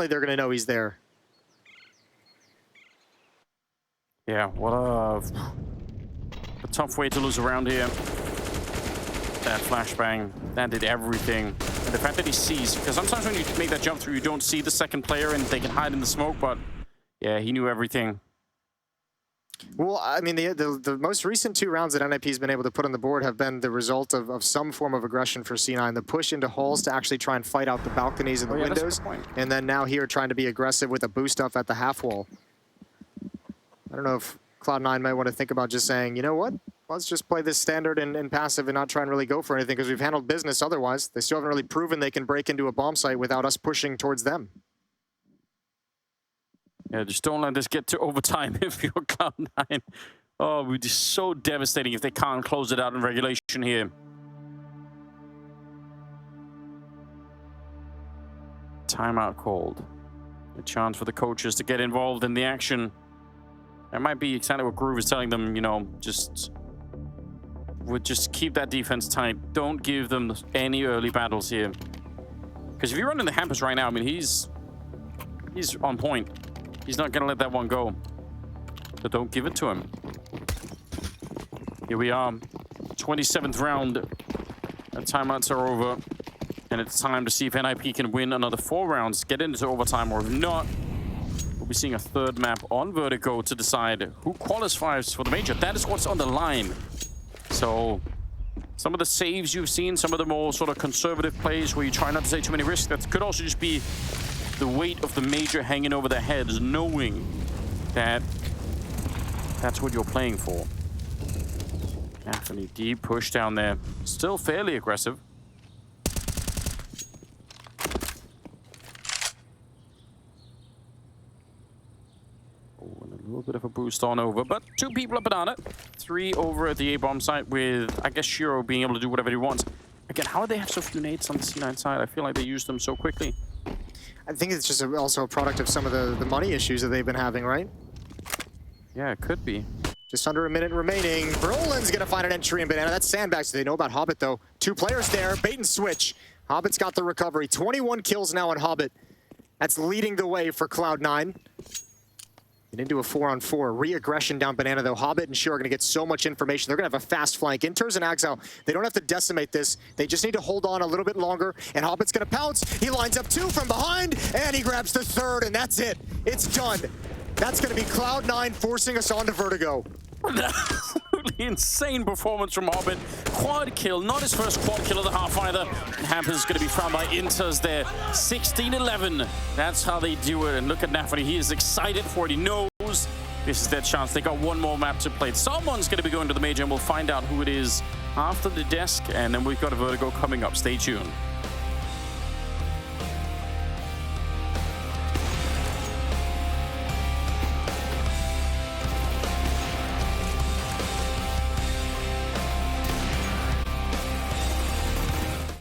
they're going to know he's there. Yeah, what a tough way to lose around here. That flashbang, that did everything. And the fact that he sees, because sometimes when you make that jump through, you don't see the second player and they can hide in the smoke, but yeah, he knew everything. Well, I mean, the most recent 2 rounds that NiP's been able to put on the board have been the result of some form of aggression for C9. The push into halls to actually try and fight out the balconies and the windows. And then now here trying to be aggressive with a boost up at the half wall. I don't know if Cloud9 might want to think about just saying, you know what? Let's just play this standard and passive and not try and really go for anything because we've handled business otherwise. They still haven't really proven they can break into a bomb site without us pushing towards them. Yeah, just don't let this get to overtime if you're Cloud9. Oh, it would be so devastating if they can't close it out in regulation here. Timeout called. A chance for the coaches to get involved in the action. That might be exactly what Groove is telling them, you know, just keep that defense tight. Don't give them any early battles here. Because if you run into Hampus right now, I mean, he's on point. He's not going to let that one go. So don't give it to him. Here we are, 27th round. The timeouts are over. And it's time to see if NiP can win another 4 rounds, get into overtime, or if not, we'll be seeing a 3rd map on Vertigo to decide who qualifies for the major. That is what's on the line. So some of the saves you've seen, some of the more sort of conservative plays where you try not to take too many risks, that could also just be the weight of the major hanging over their heads, knowing that that's what you're playing for. nafany, deep push down there. Still fairly aggressive. A little bit of a boost on over, but 2 people at Banana, 3 over at the A-bomb site with, I guess, Shiro being able to do whatever he wants. Again, how do they have so few nades on the C9 side? I feel like they used them so quickly. I think it's just also a product of some of the money issues that they've been having, right? Yeah, it could be. Just under a minute remaining. Brolin's going to find an entry in Banana. That's sandbags. They know about Hobbit, though. 2 players there. Bait and switch. Hobbit's got the recovery. 21 kills now on Hobbit. That's leading the way for Cloud9. And into a 4-on-4. Re-aggression down Banana, though. Hobbit and Shiro are going to get so much information. They're going to have a fast flank. Inters and Axel, they don't have to decimate this. They just need to hold on a little bit longer. And Hobbit's going to pounce. He lines up 2 from behind. And he grabs the 3rd, and that's it. It's done. That's going to be Cloud9 forcing us onto Vertigo. Absolutely insane performance from Hobbit. Quad kill, not his first quad kill of the half either. Hampus is going to be found by Inters there. 16-11. That's how they do it. And look at nafany. He is excited for it. He knows this is their chance. They got 1 more map to play. Someone's going to be going to the major, and we'll find out who it is after the desk. And then we've got a Vertigo coming up. Stay tuned.